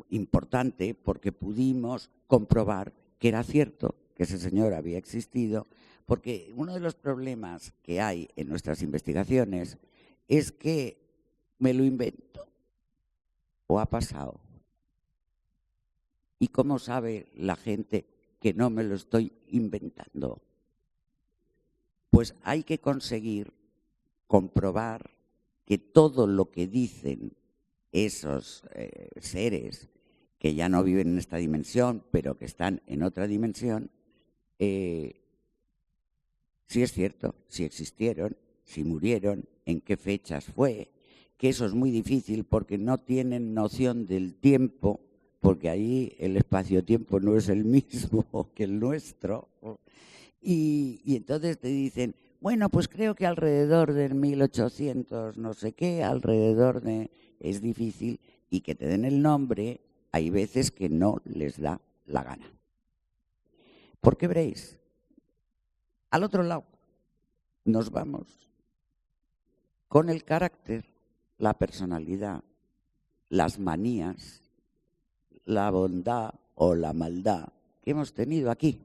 importante porque pudimos comprobar que era cierto que ese señor había existido, porque uno de los problemas que hay en nuestras investigaciones es que me lo invento o ha pasado. ¿Y cómo sabe la gente que no me lo estoy inventando? Pues hay que conseguir comprobar que todo lo que dicen esos seres que ya no viven en esta dimensión, pero que están en otra dimensión, si es cierto, si existieron, si murieron, en qué fechas fue, que eso es muy difícil porque no tienen noción del tiempo, porque ahí el espacio-tiempo no es el mismo que el nuestro. Y entonces te dicen, bueno, pues creo que alrededor del 1800, no sé qué, alrededor de... Es difícil, y que te den el nombre, hay veces que no les da la gana. Porque veréis, al otro lado nos vamos con el carácter, la personalidad, las manías, la bondad o la maldad que hemos tenido aquí,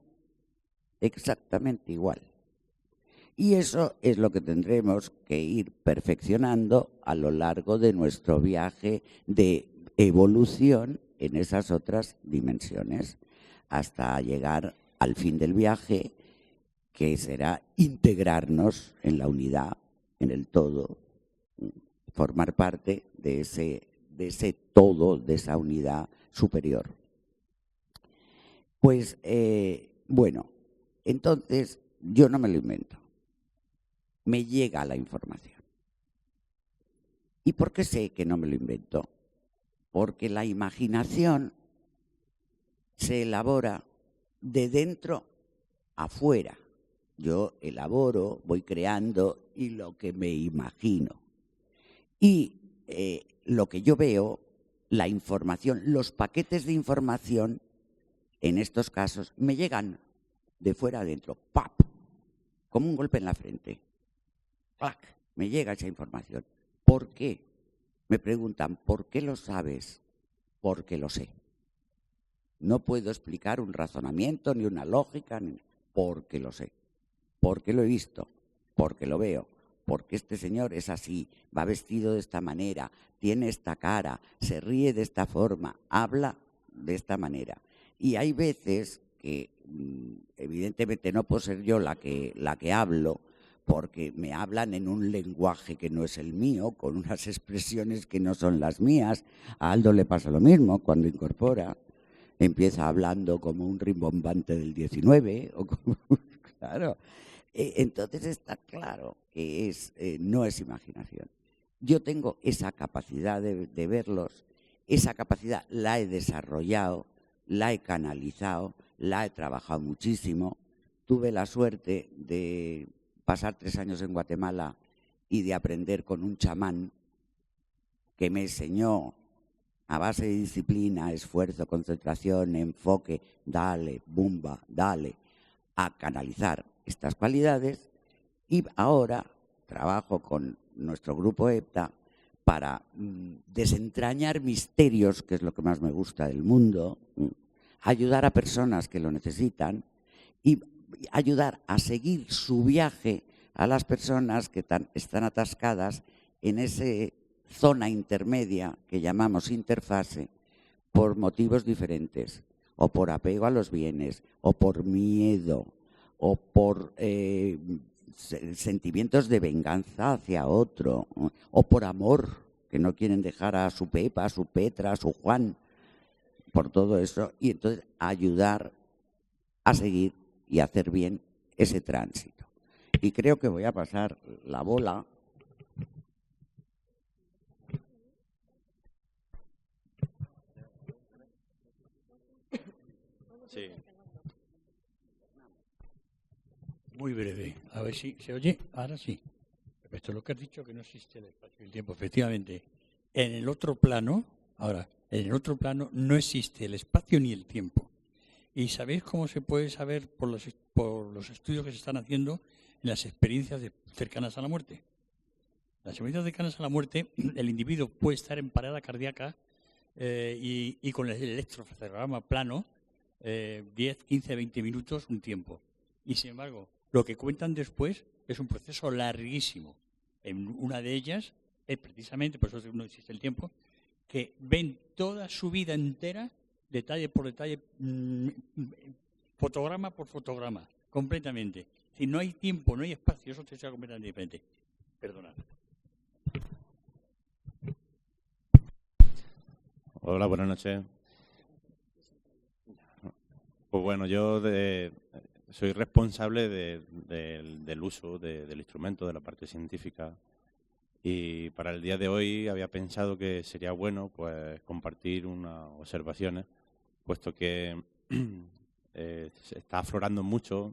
exactamente igual. Y eso es lo que tendremos que ir perfeccionando a lo largo de nuestro viaje de evolución en esas otras dimensiones, hasta llegar al fin del viaje, que será integrarnos en la unidad, en el todo, formar parte de ese todo, de esa unidad superior. Pues, bueno, entonces yo no me lo invento. Me llega la información. ¿Y por qué sé que no me lo invento? Porque la imaginación se elabora de dentro afuera. Yo elaboro, voy creando y lo que me imagino. Y lo que yo veo, la información, los paquetes de información, en estos casos, me llegan de fuera adentro, ¡pap!, como un golpe en la frente. ¡Clac! Me llega esa información. ¿Por qué? Me preguntan, ¿por qué lo sabes? Porque lo sé. No puedo explicar un razonamiento, ni una lógica, porque lo sé. Porque lo he visto, porque lo veo, porque este señor es así, va vestido de esta manera, tiene esta cara, se ríe de esta forma, habla de esta manera. Y hay veces que, evidentemente, no puedo ser yo la que hablo, porque me hablan en un lenguaje que no es el mío, con unas expresiones que no son las mías. A Aldo le pasa lo mismo cuando incorpora. Empieza hablando como un rimbombante del 19, claro. Entonces está claro que no es imaginación. Yo tengo esa capacidad de verlos, esa capacidad la he desarrollado, la he canalizado, la he trabajado muchísimo. Tuve la suerte de pasar 3 años en Guatemala y de aprender con un chamán que me enseñó a base de disciplina, esfuerzo, concentración, enfoque, dale, bumba, dale, a canalizar estas cualidades. Y ahora trabajo con nuestro grupo EPTA para desentrañar misterios, que es lo que más me gusta del mundo, ayudar a personas que lo necesitan y ayudar a seguir su viaje a las personas que están atascadas en esa zona intermedia que llamamos interfase por motivos diferentes, o por apego a los bienes, o por miedo, o por sentimientos de venganza hacia otro, o por amor, que no quieren dejar a su Pepa, a su Petra, a su Juan, por todo eso. Y entonces ayudar a seguir y hacer bien ese tránsito. Y creo que voy a pasar la bola. Sí. Muy breve. A ver si se oye. Ahora sí. Respecto a lo que has dicho, que no existe el espacio y el tiempo. Efectivamente, en el otro plano, no existe el espacio ni el tiempo. ¿Y sabéis cómo se puede saber por los estudios que se están haciendo en las experiencias cercanas a la muerte? Las experiencias cercanas a la muerte, el individuo puede estar en parada cardíaca y con el electroencefalograma plano 10, 15, 20 minutos, un tiempo. Y sin embargo, lo que cuentan después es un proceso larguísimo. En una de ellas es precisamente, por eso no existe el tiempo, que ven toda su vida entera, detalle por detalle, fotograma por fotograma, completamente. Si no hay tiempo, no hay espacio, eso te sea completamente diferente. Perdonad. Hola, buenas noches. Pues bueno, yo soy responsable del uso del instrumento, de la parte científica, y para el día de hoy había pensado que sería bueno pues compartir unas observaciones, puesto que se está aflorando muchos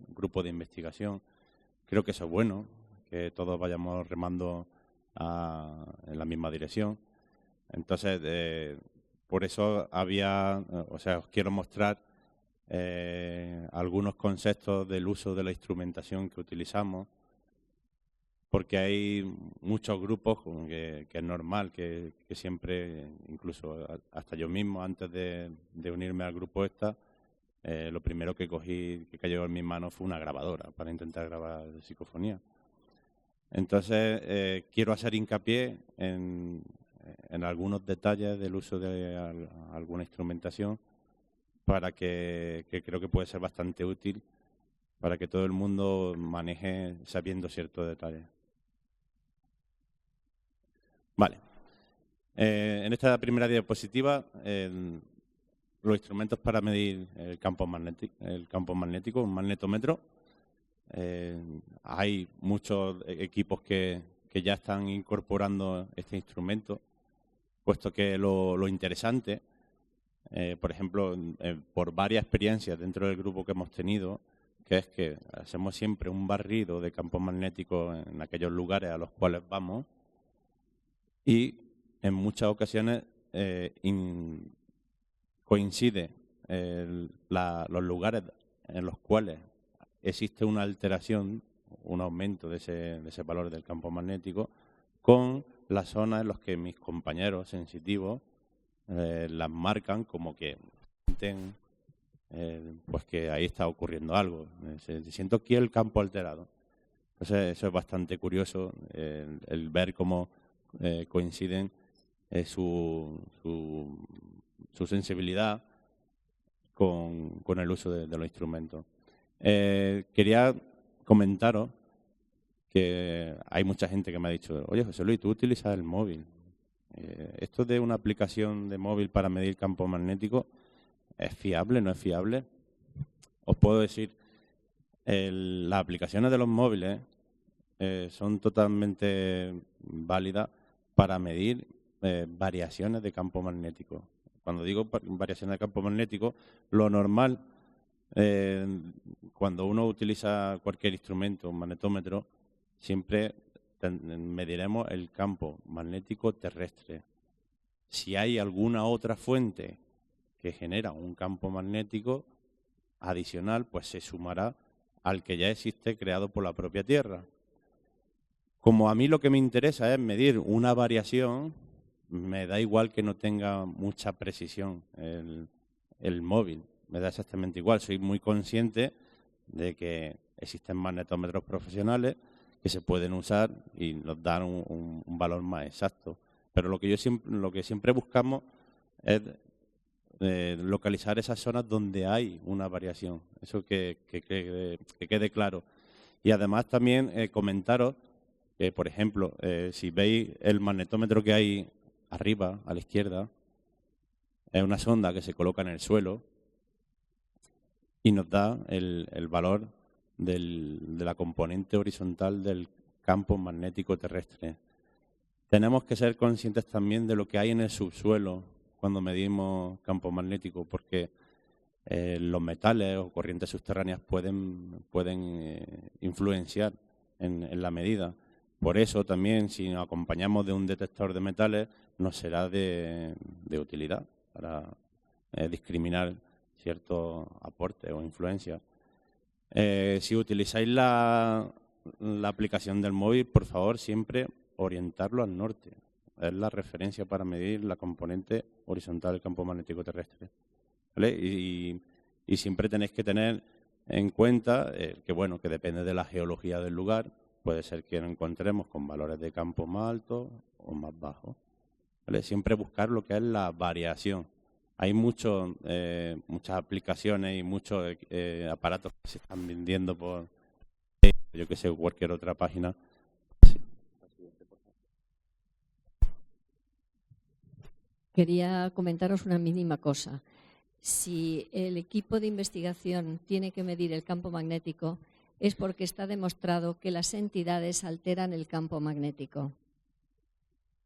grupos de investigación. Creo que eso es bueno, que todos vayamos remando en la misma dirección. Entonces, por eso os quiero mostrar algunos conceptos del uso de la instrumentación que utilizamos, porque hay muchos grupos que es normal que siempre, incluso hasta yo mismo, antes de unirme al grupo lo primero que cogí, que cayó en mis manos, fue una grabadora para intentar grabar psicofonía. Entonces, quiero hacer hincapié en algunos detalles del uso de alguna instrumentación para que creo que puede ser bastante útil para que todo el mundo maneje sabiendo ciertos detalles. Vale. En esta primera diapositiva, los instrumentos para medir el campo magnético, un magnetómetro. Hay muchos equipos que ya están incorporando este instrumento, puesto que lo interesante, por ejemplo, por varias experiencias dentro del grupo que hemos tenido, que es que hacemos siempre un barrido de campos magnéticos en aquellos lugares a los cuales vamos, y en muchas ocasiones coincide los lugares en los cuales existe una alteración, un aumento de ese valor del campo magnético, con las zonas en las que mis compañeros sensitivos las marcan como que sienten pues que ahí está ocurriendo algo. Siento aquí el campo alterado. Entonces eso es bastante curioso, el ver cómo coinciden su sensibilidad con el uso de los instrumentos. Quería comentaros que hay mucha gente que me ha dicho: oye, José Luis, tú utilizas el móvil. ¿Esto de una aplicación de móvil para medir campo magnético es fiable, no es fiable? Os puedo decir, las aplicaciones de los móviles son totalmente válidas para medir variaciones de campo magnético. Cuando digo variaciones de campo magnético, lo normal, cuando uno utiliza cualquier instrumento, un magnetómetro, siempre mediremos el campo magnético terrestre. Si hay alguna otra fuente que genera un campo magnético adicional, pues se sumará al que ya existe creado por la propia Tierra. Como a mí lo que me interesa es medir una variación, me da igual que no tenga mucha precisión el móvil, me da exactamente igual. Soy muy consciente de que existen magnetómetros profesionales que se pueden usar y nos dan un valor más exacto. Pero lo que siempre buscamos es localizar esas zonas donde hay una variación. Eso que quede claro. Y además también comentaros que, por ejemplo, si veis el magnetómetro que hay arriba, a la izquierda, es una sonda que se coloca en el suelo. y nos da el valor de la componente horizontal del campo magnético terrestre. Tenemos que ser conscientes también de lo que hay en el subsuelo cuando medimos campo magnético, porque los metales o corrientes subterráneas pueden influenciar en la medida. Por eso también, si nos acompañamos de un detector de metales, nos será de utilidad para discriminar ciertos aportes o influencias. Si utilizáis la aplicación del móvil, por favor, siempre orientarlo al norte. Es la referencia para medir la componente horizontal del campo magnético terrestre, ¿vale? Y siempre tenéis que tener en cuenta que depende de la geología del lugar. Puede ser que nos encontremos con valores de campo más altos o más bajos, ¿vale? Siempre buscar lo que es la variación. Hay muchas aplicaciones y muchos aparatos que se están vendiendo por, yo que sé, cualquier otra página. Quería comentaros una mínima cosa. Si el equipo de investigación tiene que medir el campo magnético, es porque está demostrado que las entidades alteran el campo magnético.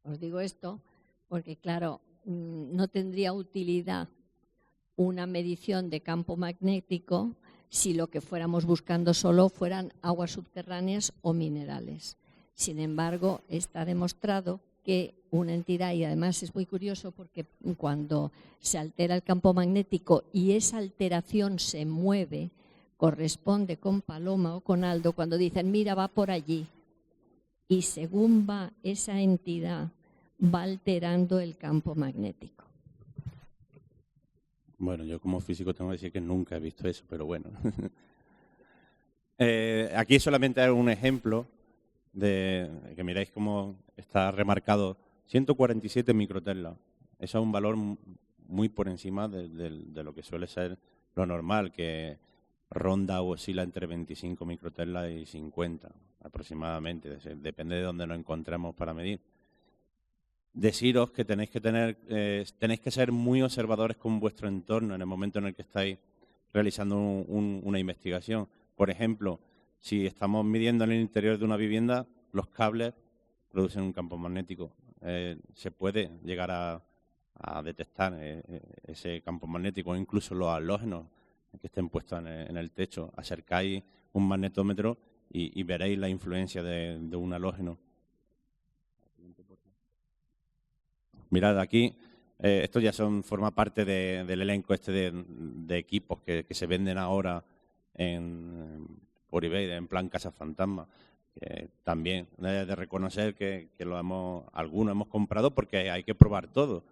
Os digo esto porque, claro, no tendría utilidad una medición de campo magnético si lo que fuéramos buscando solo fueran aguas subterráneas o minerales. Sin embargo, está demostrado que una entidad, y además es muy curioso porque cuando se altera el campo magnético y esa alteración se mueve, corresponde con Paloma o con Aldo cuando dicen, mira, va por allí. Y según va esa entidad, va alterando el campo magnético. Bueno, yo como físico tengo que decir que nunca he visto eso, pero bueno. Aquí solamente hay un ejemplo de que miráis cómo está remarcado 147 microtesla. Eso es un valor muy por encima de lo que suele ser lo normal, que ronda o oscila entre 25 microtesla y 50 aproximadamente. Depende de dónde nos encontremos para medir. Deciros que tenéis que ser muy observadores con vuestro entorno en el momento en el que estáis realizando una investigación. Por ejemplo, si estamos midiendo en el interior de una vivienda, los cables producen un campo magnético. Se puede llegar a detectar ese campo magnético, incluso los halógenos que estén puestos en el techo. Acercáis un magnetómetro y veréis la influencia de un halógeno. Mirad aquí, esto ya forma parte del elenco de equipos que se venden ahora por eBay, en plan Casa Fantasma. También de reconocer que algunos hemos comprado porque hay que probar todo.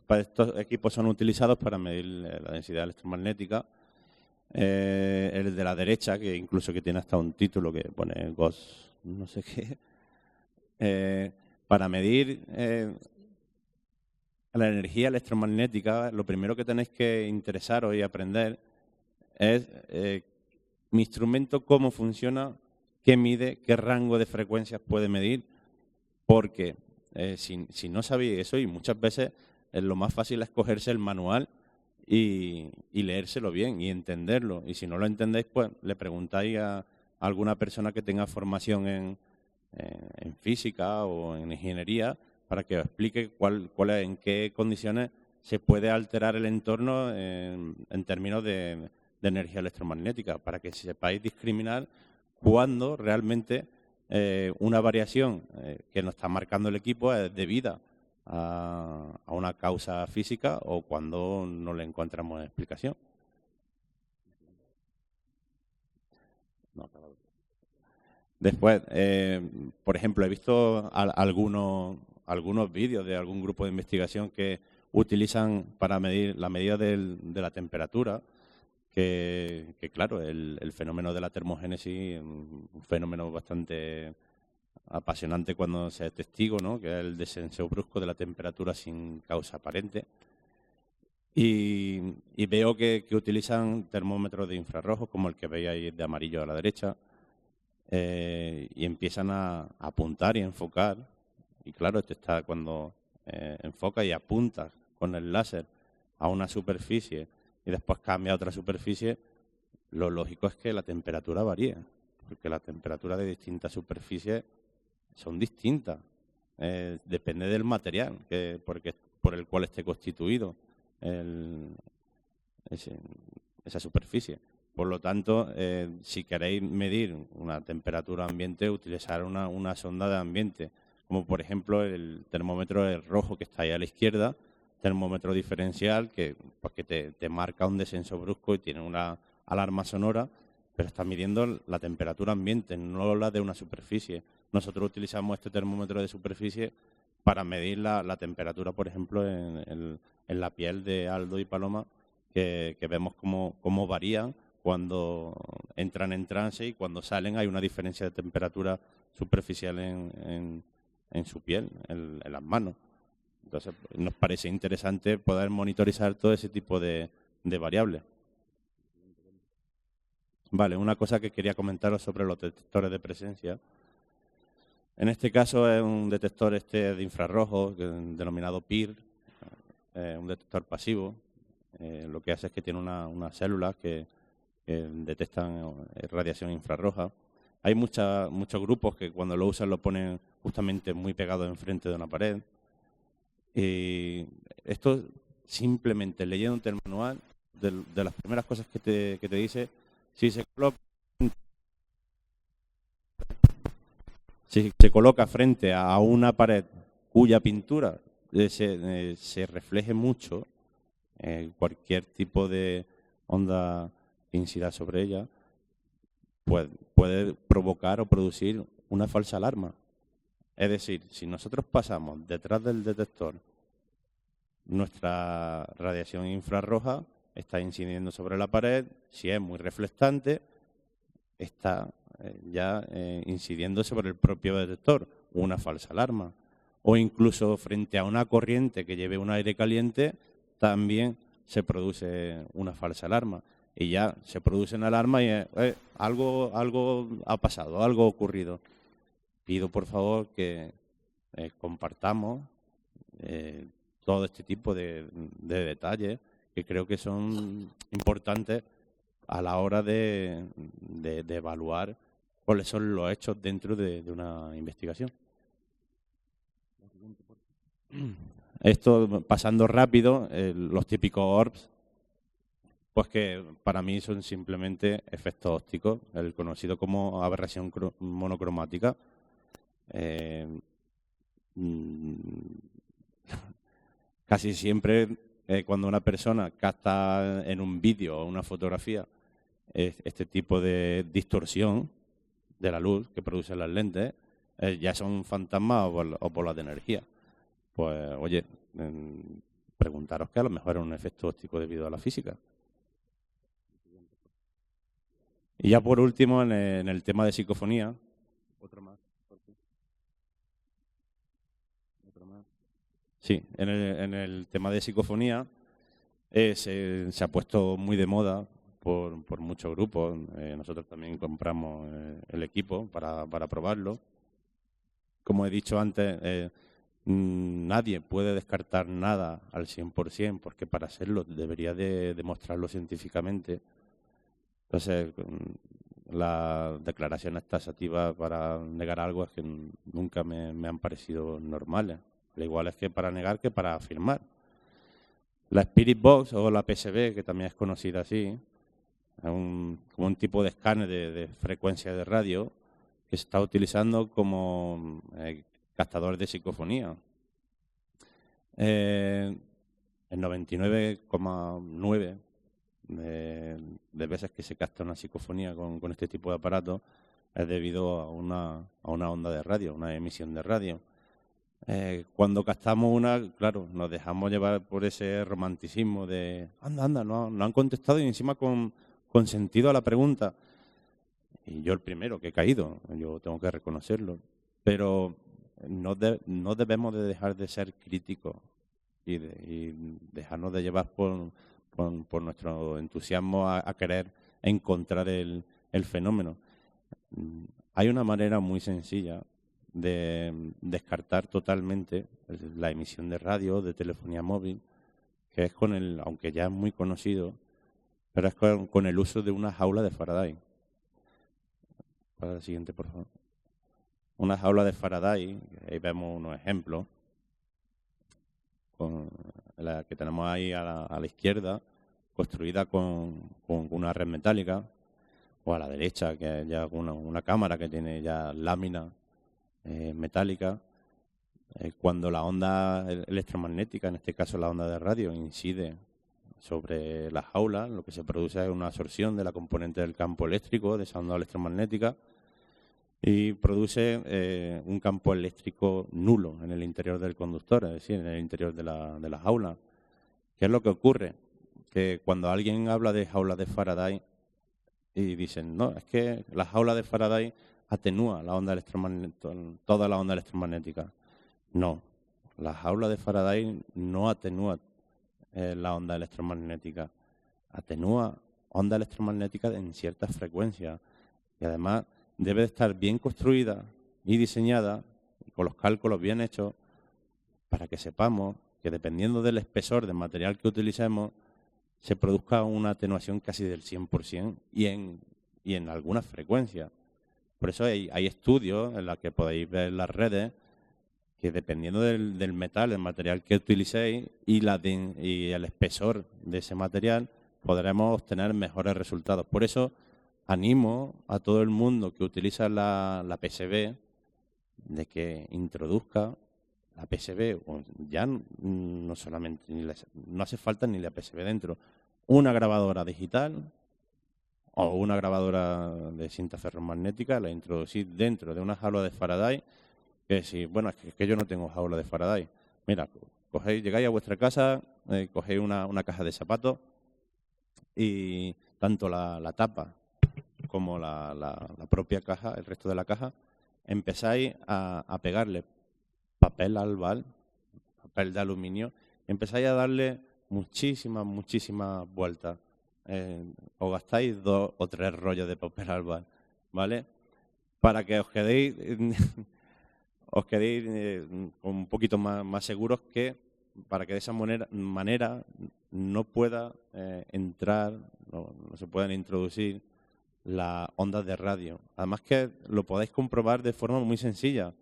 Estos equipos son utilizados para medir la densidad electromagnética. El de la derecha, que incluso que tiene hasta un título que pone Ghost, no sé qué. Para medir la energía electromagnética, lo primero que tenéis que interesaros y aprender es mi instrumento, cómo funciona, qué mide, qué rango de frecuencias puede medir, porque si no sabéis eso, y muchas veces lo más fácil es cogerse el manual y leérselo bien y entenderlo. Y si no lo entendéis, pues le preguntáis a alguna persona que tenga formación en física o en ingeniería para que os explique en qué condiciones se puede alterar el entorno en términos de energía electromagnética, para que sepáis discriminar cuándo realmente una variación que nos está marcando el equipo es debida a una causa física o cuando no le encontramos explicación. Después, por ejemplo, he visto algunos vídeos de algún grupo de investigación que utilizan para medir la medida de la temperatura, que claro, el fenómeno de la termogénesis es un fenómeno bastante apasionante cuando se es testigo, ¿no? Que es el descenso brusco de la temperatura sin causa aparente. Y veo que utilizan termómetros de infrarrojos, como el que veis ahí de amarillo a la derecha, y empiezan a apuntar y a enfocar. Y claro, está cuando enfoca y apunta con el láser a una superficie y después cambia a otra superficie, lo lógico es que la temperatura varíe, porque la temperatura de distintas superficies son distintas. Depende del material por el cual esté constituido esa superficie. Por lo tanto, si queréis medir una temperatura ambiente, utilizar una sonda de ambiente, como por ejemplo el termómetro rojo que está ahí a la izquierda, termómetro diferencial que te marca un descenso brusco y tiene una alarma sonora, pero está midiendo la temperatura ambiente, no la de una superficie. Nosotros utilizamos este termómetro de superficie para medir la temperatura, por ejemplo, en la piel de Aldo y Paloma, que vemos cómo varían cuando entran en trance y cuando salen hay una diferencia de temperatura superficial en su piel, en las manos. Entonces, nos parece interesante poder monitorizar todo ese tipo de variables. Vale, una cosa que quería comentaros sobre los detectores de presencia. En este caso es un detector de infrarrojos denominado PIR, un detector pasivo. Lo que hace es que tiene unas células que detectan radiación infrarroja. Hay muchos grupos que cuando lo usan lo ponen justamente muy pegado enfrente de una pared. Y esto simplemente leyendo el manual, de las primeras cosas que te dice, si se coloca frente a una pared cuya pintura se refleje mucho, cualquier tipo de onda que incida sobre ella, pues puede provocar o producir una falsa alarma. Es decir, si nosotros pasamos detrás del detector, nuestra radiación infrarroja está incidiendo sobre la pared, si es muy reflectante, está ya incidiendo sobre el propio detector, una falsa alarma. O incluso frente a una corriente que lleve un aire caliente, también se produce una falsa alarma. Y ya se produce una alarma y algo ha pasado, algo ha ocurrido. Pido por favor que compartamos todo este tipo de detalles que creo que son importantes a la hora de evaluar cuáles son los hechos dentro de una investigación. Esto, pasando rápido, los típicos ORBs, pues que para mí son simplemente efectos ópticos, el conocido como aberración monocromática. Casi siempre cuando una persona capta en un vídeo o una fotografía este tipo de distorsión de la luz que producen las lentes, ya son fantasmas o bolas de energía. Pues, oye, preguntaros que a lo mejor es un efecto óptico debido a la física. Y ya por último, en el tema de psicofonía, otro más. Sí, en el tema de psicofonía se ha puesto muy de moda por muchos grupos. Nosotros también compramos el equipo para probarlo. Como he dicho antes, nadie puede descartar nada al 100%, porque para hacerlo debería de demostrarlo científicamente. Entonces, las declaraciones taxativas para negar algo es que nunca me han parecido normales. Al igual es que para negar que para afirmar. La Spirit Box o la PSB, que también es conocida así, es como un tipo de escáner de frecuencia de radio que se está utilizando como captador de psicofonía. El 99,9% de veces que se capta una psicofonía con este tipo de aparato es debido a una onda de radio, una emisión de radio. Cuando captamos una, claro, nos dejamos llevar por ese romanticismo de anda, no han contestado y encima con sentido a la pregunta. Y yo el primero que he caído, yo tengo que reconocerlo. Pero no debemos de dejar de ser críticos y dejarnos de llevar por nuestro entusiasmo a querer encontrar el fenómeno. Hay una manera muy sencilla de descartar totalmente la emisión de radio, de telefonía móvil, que es aunque ya es muy conocido, pero es con el uso de una jaula de Faraday. Para la siguiente, por favor. Una jaula de Faraday, ahí vemos unos ejemplos, con la que tenemos ahí a la izquierda, construida con una red metálica, o a la derecha, que es ya una cámara que tiene ya lámina metálica. Cuando la onda electromagnética, en este caso la onda de radio, incide sobre la jaula, lo que se produce es una absorción de la componente del campo eléctrico, de esa onda electromagnética, y produce un campo eléctrico nulo en el interior del conductor, es decir, en el interior de la jaula. ¿Qué es lo que ocurre? Que cuando alguien habla de jaula de Faraday y dicen, no, es que la jaula de Faraday atenúa la onda electromagnética, toda la onda electromagnética. No, la jaula de Faraday no atenúa la onda electromagnética, atenúa onda electromagnética en ciertas frecuencias y además debe de estar bien construida y diseñada con los cálculos bien hechos para que sepamos que dependiendo del espesor del material que utilicemos se produzca una atenuación casi del 100% y en algunas frecuencias. Por eso hay estudios en los que podéis ver las redes que dependiendo del metal, del material que utilicéis y el espesor de ese material, podremos obtener mejores resultados. Por eso animo a todo el mundo que utiliza la PSB de que introduzca la PSB, o ya no solamente, no hace falta ni la PSB dentro, una grabadora digital o una grabadora de cinta ferromagnética, la introducís dentro de una jaula de Faraday. Que si, bueno, es que yo no tengo jaula de Faraday. Mira, llegáis a vuestra casa, cogéis una caja de zapatos y tanto la tapa como la propia caja, el resto de la caja, empezáis a pegarle papel albal, papel de aluminio, y empezáis a darle muchísimas vueltas. Os gastáis 2 o 3 rollos de papel albal, ¿vale? Para que os quedéis un poquito más seguros que para que de esa manera no pueda entrar, no se puedan introducir las ondas de radio. Además que lo podéis comprobar de forma muy sencilla,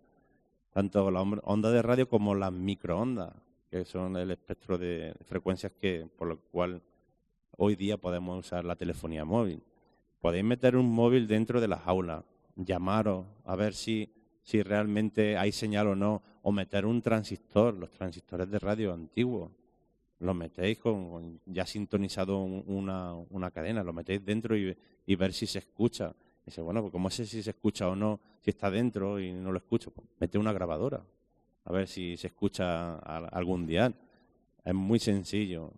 tanto la onda de radio como las microondas, que son el espectro de frecuencias por lo cual hoy día podemos usar la telefonía móvil. Podéis meter un móvil dentro de la jaula, llamaros a ver si realmente hay señal o no, o meter un transistor, los transistores de radio antiguos, lo metéis con ya sintonizado una cadena, lo metéis dentro y ver si se escucha. Y dice, bueno, pues como sé si se escucha o no, si está dentro y no lo escucho, pues mete una grabadora, a ver si se escucha algún día. Es muy sencillo.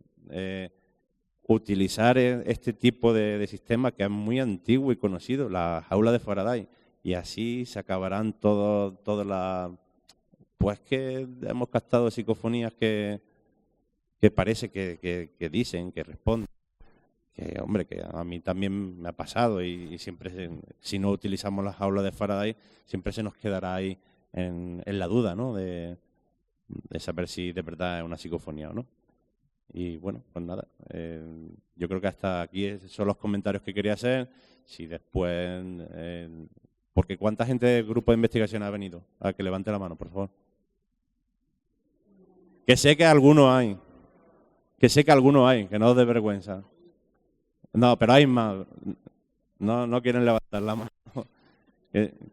Utilizar este tipo de sistema que es muy antiguo y conocido, la jaula de Faraday, y así se acabarán todas las... Pues que hemos captado psicofonías que parece que dicen, que responden. Que, hombre, que a mí también me ha pasado y siempre, si no utilizamos la jaula de Faraday, siempre se nos quedará ahí en la duda, ¿no? De saber si de verdad es una psicofonía o no. Y bueno, pues nada, yo creo que hasta aquí son los comentarios que quería hacer. Si después... porque ¿cuánta gente del grupo de investigación ha venido? A que levante la mano, por favor. Que sé que algunos hay. Que no os dé vergüenza. No, pero hay más. No quieren levantar la mano.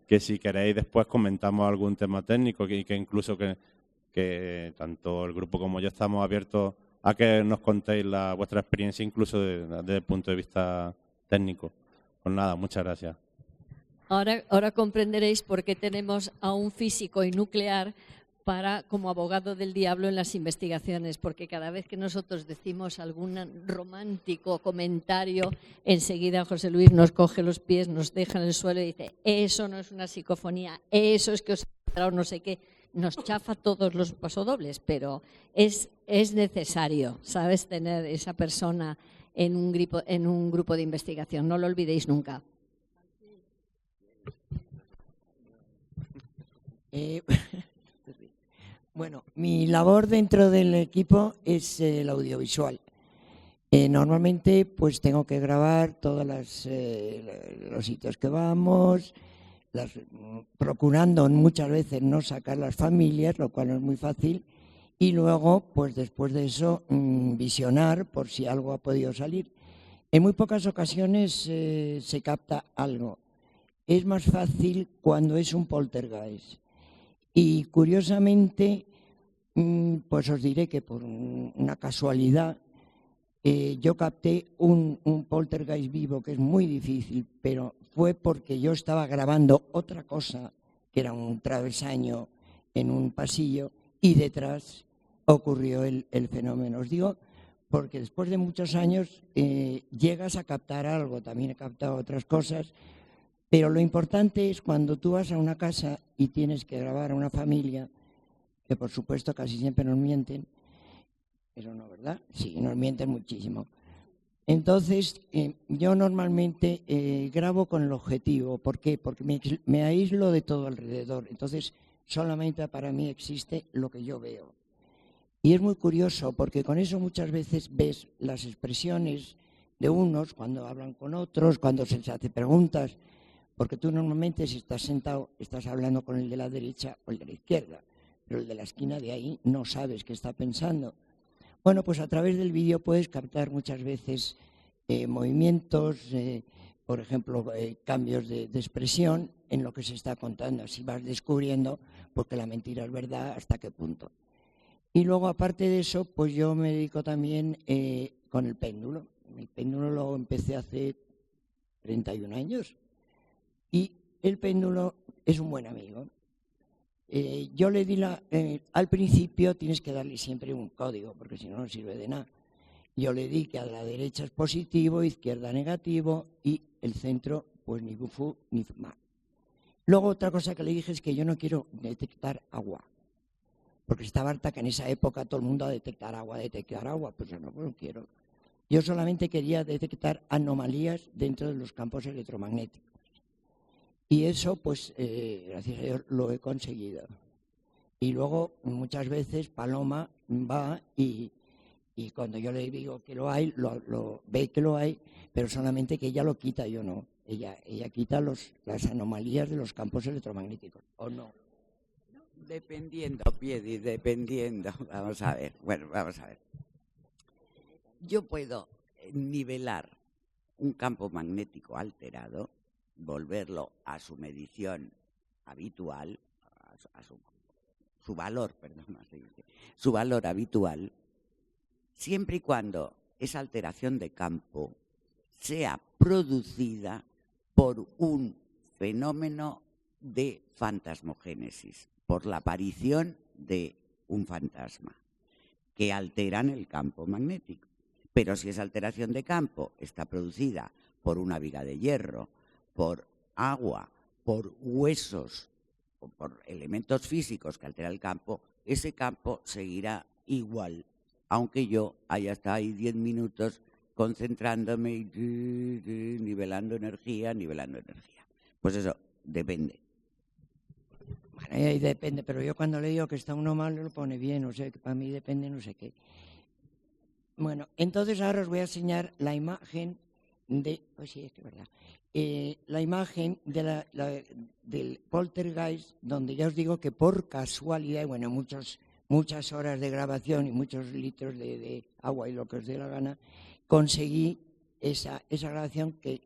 Que si queréis después comentamos algún tema técnico y que incluso que tanto el grupo como yo estamos abiertos a que nos contéis vuestra experiencia incluso desde el punto de vista técnico. Pues nada, muchas gracias. Ahora comprenderéis por qué tenemos a un físico y nuclear como abogado del diablo en las investigaciones, porque cada vez que nosotros decimos algún romántico comentario, enseguida José Luis nos coge los pies, nos deja en el suelo y dice, eso no es una psicofonía, eso es que os ha entrado no sé qué. Nos chafa todos los pasodobles, pero es necesario, ¿sabes?, tener esa persona en un grupo de investigación. No lo olvidéis nunca. Bueno, mi labor dentro del equipo es el audiovisual. Normalmente pues tengo que grabar todos los sitios que vamos, procurando muchas veces no sacar las familias, lo cual no es muy fácil, y luego pues después de eso visionar por si algo ha podido salir. En muy pocas ocasiones se capta algo. Es más fácil cuando es un poltergeist. Y curiosamente, pues os diré que por una casualidad, yo capté un poltergeist vivo, que es muy difícil, pero fue porque yo estaba grabando otra cosa, que era un travesaño en un pasillo, y detrás ocurrió el fenómeno. Os digo, porque después de muchos años llegas a captar algo, también he captado otras cosas, pero lo importante es cuando tú vas a una casa y tienes que grabar a una familia, que por supuesto casi siempre nos mienten, pero no, ¿verdad? Sí, nos mienten muchísimo. Entonces, yo normalmente grabo con el objetivo. ¿Por qué? Porque me aíslo de todo alrededor. Entonces, solamente para mí existe lo que yo veo. Y es muy curioso porque con eso muchas veces ves las expresiones de unos cuando hablan con otros, cuando se les hace preguntas, porque tú normalmente si estás sentado estás hablando con el de la derecha o el de la izquierda, pero el de la esquina de ahí no sabes qué está pensando. Bueno, pues a través del vídeo puedes captar muchas veces movimientos, por ejemplo, cambios de expresión en lo que se está contando. Así vas descubriendo porque la mentira es verdad, hasta qué punto. Y luego, aparte de eso, pues yo me dedico también con el péndulo. El péndulo lo empecé hace 31 años y el péndulo es un buen amigo. Yo le di al principio tienes que darle siempre un código, porque si no, no sirve de nada. Yo le di que a la derecha es positivo, izquierda negativo y el centro, pues ni bufú ni mal. Luego otra cosa que le dije es que yo no quiero detectar agua, porque estaba harta que en esa época todo el mundo a detectar agua, pues yo no quiero. Yo solamente quería detectar anomalías dentro de los campos electromagnéticos. Y eso, pues, gracias a Dios, lo he conseguido. Y luego, muchas veces, Paloma va y cuando yo le digo que lo hay, lo ve que lo hay, pero solamente que ella lo quita, yo no. Ella quita las anomalías de los campos electromagnéticos, ¿o no? Dependiendo, Piedi, dependiendo. Vamos a ver, bueno, vamos a ver. Yo puedo nivelar un campo magnético alterado, volverlo a su medición habitual, a su valor, perdón, su valor habitual, siempre y cuando esa alteración de campo sea producida por un fenómeno de fantasmogénesis, por la aparición de un fantasma que alteran el campo magnético. Pero si esa alteración de campo está producida por una viga de hierro, por agua, por huesos o por elementos físicos que alteran el campo, ese campo seguirá igual, aunque yo haya estado ahí 10 minutos concentrándome y nivelando energía. Pues eso depende. Bueno, ahí depende, pero yo cuando le digo que está uno mal lo pone bien, o sea, que para mí depende no sé qué. Bueno, entonces ahora os voy a enseñar la imagen de... Pues sí, es que es verdad. La imagen del poltergeist, donde ya os digo que por casualidad, y bueno, muchas horas de grabación y muchos litros de agua y lo que os dé la gana, conseguí esa grabación que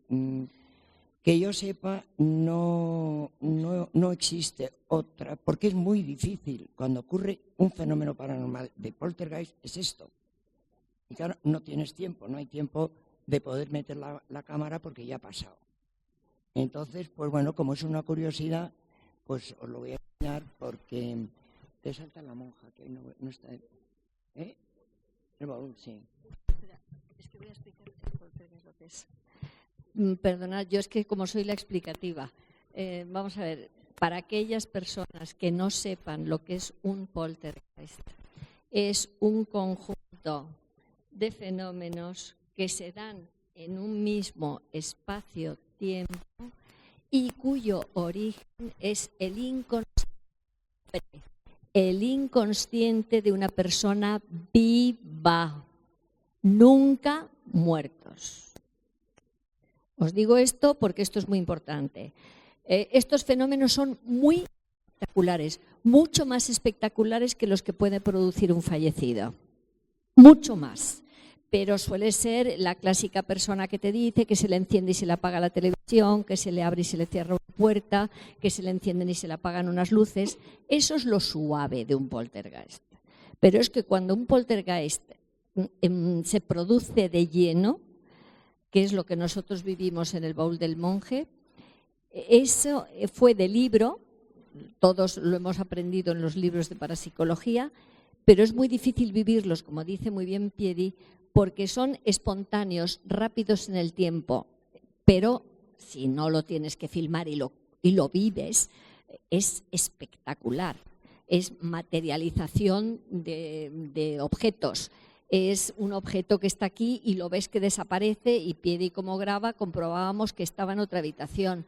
yo sepa no existe otra, porque es muy difícil. Cuando ocurre un fenómeno paranormal de poltergeist es esto. Y claro, no tienes tiempo, no hay tiempo de poder meter la cámara porque ya ha pasado. Entonces, pues bueno, como es una curiosidad, pues os lo voy a enseñar porque te salta la monja, que no está... ¿Eh? El baúl, sí. Es que voy a explicar lo que es. Perdonad, yo es que como soy la explicativa, vamos a ver, para aquellas personas que no sepan lo que es un poltergeist, es un conjunto de fenómenos que se dan en un mismo espacio-tiempo y cuyo origen es el inconsciente de una persona viva. Nunca muertos. Os digo esto porque esto es muy importante. Estos fenómenos son muy espectaculares, mucho más espectaculares que los que puede producir un fallecido. Mucho más. Pero suele ser la clásica persona que te dice que se le enciende y se le apaga la televisión, que se le abre y se le cierra una puerta, que se le encienden y se le apagan unas luces. Eso es lo suave de un poltergeist. Pero es que cuando un poltergeist se produce de lleno, que es lo que nosotros vivimos en el baúl del monje, eso fue de libro, todos lo hemos aprendido en los libros de parapsicología, pero es muy difícil vivirlos, como dice muy bien Piedi, porque son espontáneos, rápidos en el tiempo, pero si no lo tienes que filmar y lo vives, es espectacular. Es materialización de objetos. Es un objeto que está aquí y lo ves que desaparece, y Piedi, como graba, comprobábamos que estaba en otra habitación.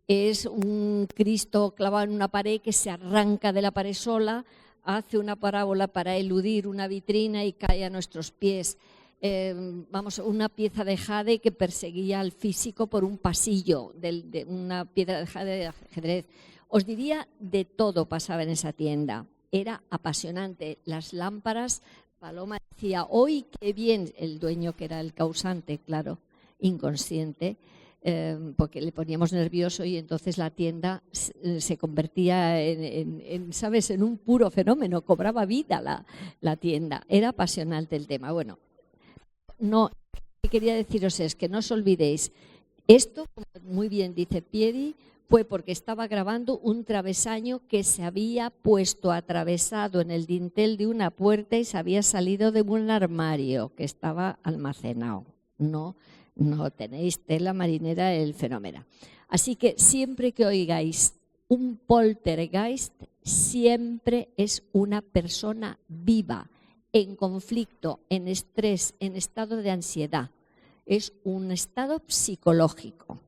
Es un Cristo clavado en una pared que se arranca de la pared sola, hace una parábola para eludir una vitrina y cae a nuestros pies. Una pieza de jade que perseguía al físico por un pasillo, de una piedra de jade de ajedrez. Os diría, de todo pasaba en esa tienda. Era apasionante. Las lámparas, Paloma decía, hoy qué bien, el dueño, que era el causante, claro, inconsciente, porque le poníamos nervioso, y entonces la tienda se convertía ¿sabes?, en un puro fenómeno, cobraba vida la tienda. Era apasionante el tema. Bueno, no, lo que quería deciros es que no os olvidéis, esto, como muy bien dice Piedi, fue porque estaba grabando un travesaño que se había puesto atravesado en el dintel de una puerta y se había salido de un armario que estaba almacenado. No tenéis tela marinera el fenómeno. Así que siempre que oigáis un poltergeist, siempre es una persona viva, en conflicto, en estrés, en estado de ansiedad. Es un estado psicológico.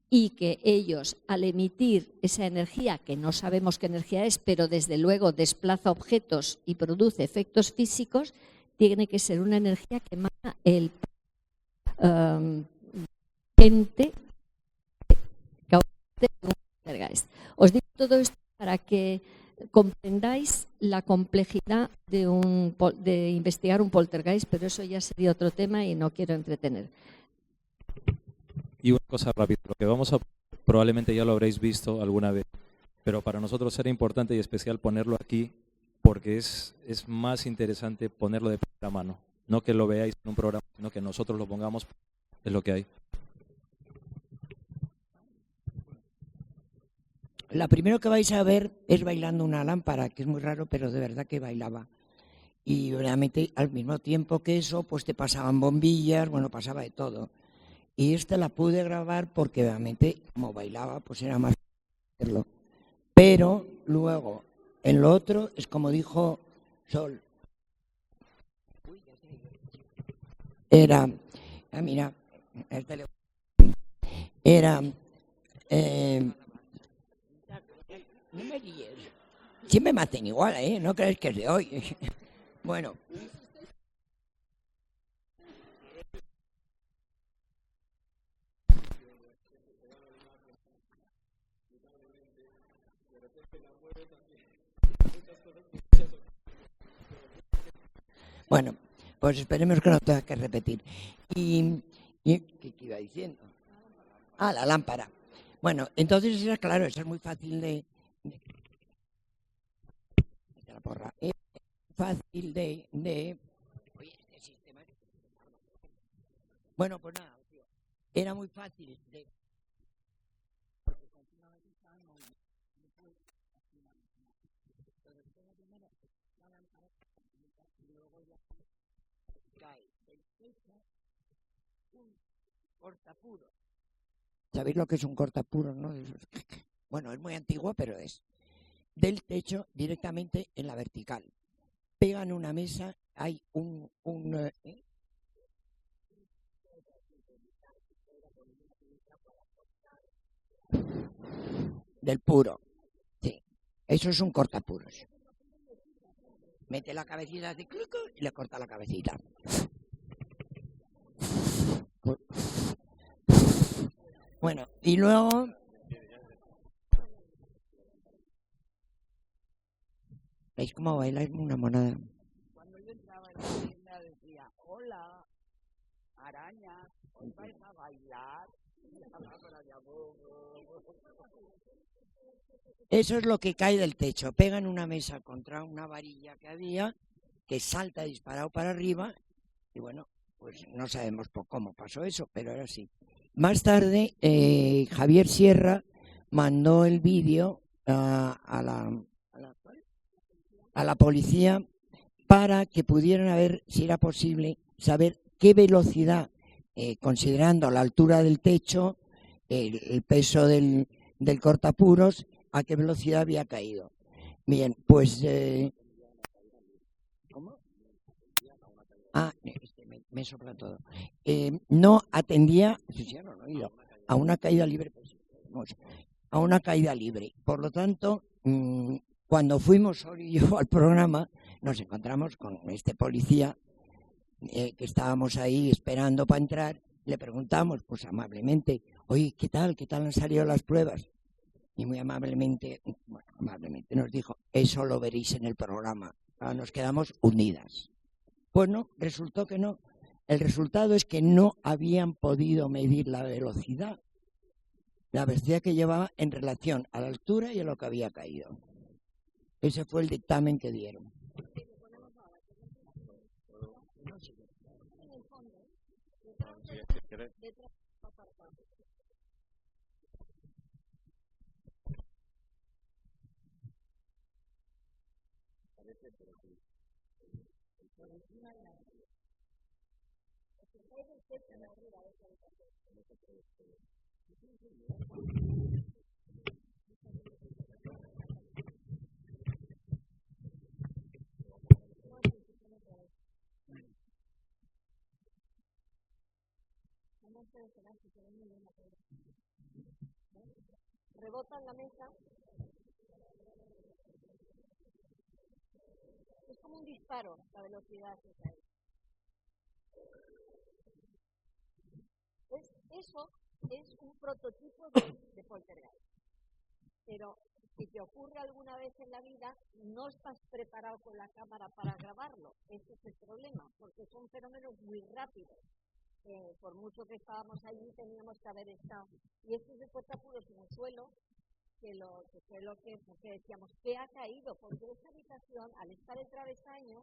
Y que ellos, al emitir esa energía, que no sabemos qué energía es, pero desde luego desplaza objetos y produce efectos físicos, tiene que ser una energía que emana el gente de un poltergeist. Os digo todo esto para que comprendáis la complejidad de investigar un poltergeist, pero eso ya sería otro tema y no quiero entretener. Y una cosa rápida, lo que vamos a, probablemente ya lo habréis visto alguna vez, pero para nosotros era importante y especial ponerlo aquí porque es más interesante ponerlo de primera mano. No que lo veáis en un programa, sino que nosotros lo pongamos, es lo que hay. La primero que vais a ver es bailando una lámpara, que es muy raro, pero de verdad que bailaba. Y realmente al mismo tiempo que eso, pues te pasaban bombillas, bueno, pasaba de todo. Y esta la pude grabar porque realmente, como bailaba, pues era más fácil hacerlo. Pero luego, en lo otro, es como dijo Sol. Era, mira, el teléfono. Era, no me guíes. Siempre me hacen igual, ¿eh? No crees que es de hoy. Bueno. Bueno, pues esperemos que no tenga que repetir. ¿Y qué iba diciendo? Ah, la lámpara. Bueno, entonces era claro, eso es muy fácil de la porra. Es fácil de oye, este sistema. Bueno, pues nada, era muy fácil de cortapuro. ¿Sabéis lo que es un cortapuro, no? Bueno, es muy antiguo, pero es del techo directamente en la vertical. Pegan una mesa, hay del puro. Sí, eso es un cortapuros. Mete la cabecita de cluco y le corta la cabecita. Pues, bueno, y luego... ¿Veis cómo baila? Es una monada. Cuando yo entraba en la tienda decía, hola, arañas, ¿os vais a bailar? Eso es lo que cae del techo. Pegan una mesa contra una varilla que había, que salta disparado para arriba, y bueno, pues no sabemos por cómo pasó eso, pero era así. Más tarde, Javier Sierra mandó el vídeo a la policía para que pudieran ver si era posible saber qué velocidad, considerando la altura del techo, el peso del cortapuros, a qué velocidad había caído. Bien, pues... ¿Cómo? Me sopla todo. No atendía, a una caída libre. A una caída libre. Por lo tanto, cuando fuimos Sol y yo al programa, nos encontramos con este policía que estábamos ahí esperando para entrar. Le preguntamos, pues amablemente, oye, ¿qué tal han salido las pruebas? Y muy amablemente nos dijo, eso lo veréis en el programa. Ahora nos quedamos unidas. Pues no, resultó que no. El resultado es que no habían podido medir la velocidad que llevaba en relación a la altura y a lo que había caído. Ese fue el dictamen que dieron. Rebota en la mesa. Es como un disparo, la velocidad que cae. Eso es un prototipo de poltergeist. Pero si te ocurre alguna vez en la vida, no estás preparado con la cámara para grabarlo. Ese es el problema, porque son fenómenos muy rápidos. Por mucho que estábamos allí, teníamos que haber estado. Y estos de cortapuros en el suelo, que fue lo que decíamos, ¿qué ha caído? Porque esa habitación, al estar el travesaño,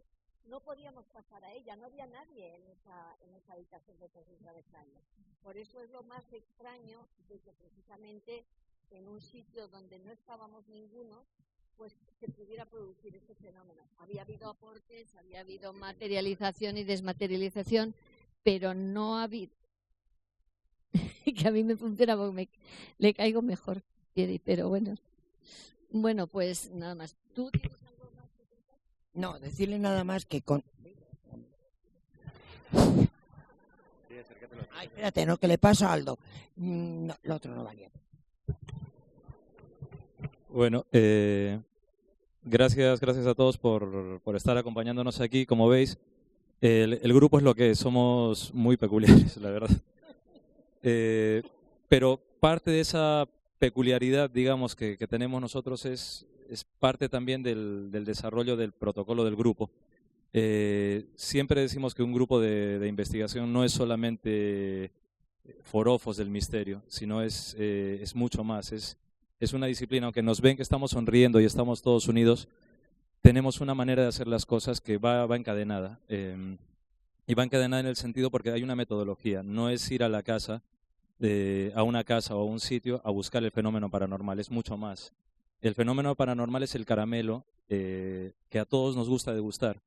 no podíamos pasar a ella, no había nadie en esa habitación de travesaño. Por eso es lo más extraño de que precisamente en un sitio donde no estábamos ninguno, pues se pudiera producir ese fenómeno. Había habido aportes, había habido materialización y desmaterialización, pero no ha habido... que a mí me funciona porque le caigo mejor, pero bueno. Bueno, pues nada más. ¿Tú tienes algo más que contar? No, decirle nada más que con... Ay, espérate, no, que le paso a Aldo. No, lo otro no valía. Bueno, gracias a todos por estar acompañándonos aquí. Como veis, el grupo es lo que es, somos muy peculiares, la verdad. Pero parte de esa peculiaridad, digamos, que tenemos nosotros es parte también del desarrollo del protocolo del grupo. Siempre decimos que un grupo de investigación no es solamente forofos del misterio, sino es mucho más, es una disciplina. Aunque nos ven que estamos sonriendo y estamos todos unidos, tenemos una manera de hacer las cosas que va encadenada. Y va encadenada en el sentido porque hay una metodología. No es ir a la casa, a una casa o a un sitio a buscar el fenómeno paranormal, es mucho más. El fenómeno paranormal es el caramelo que a todos nos gusta degustar,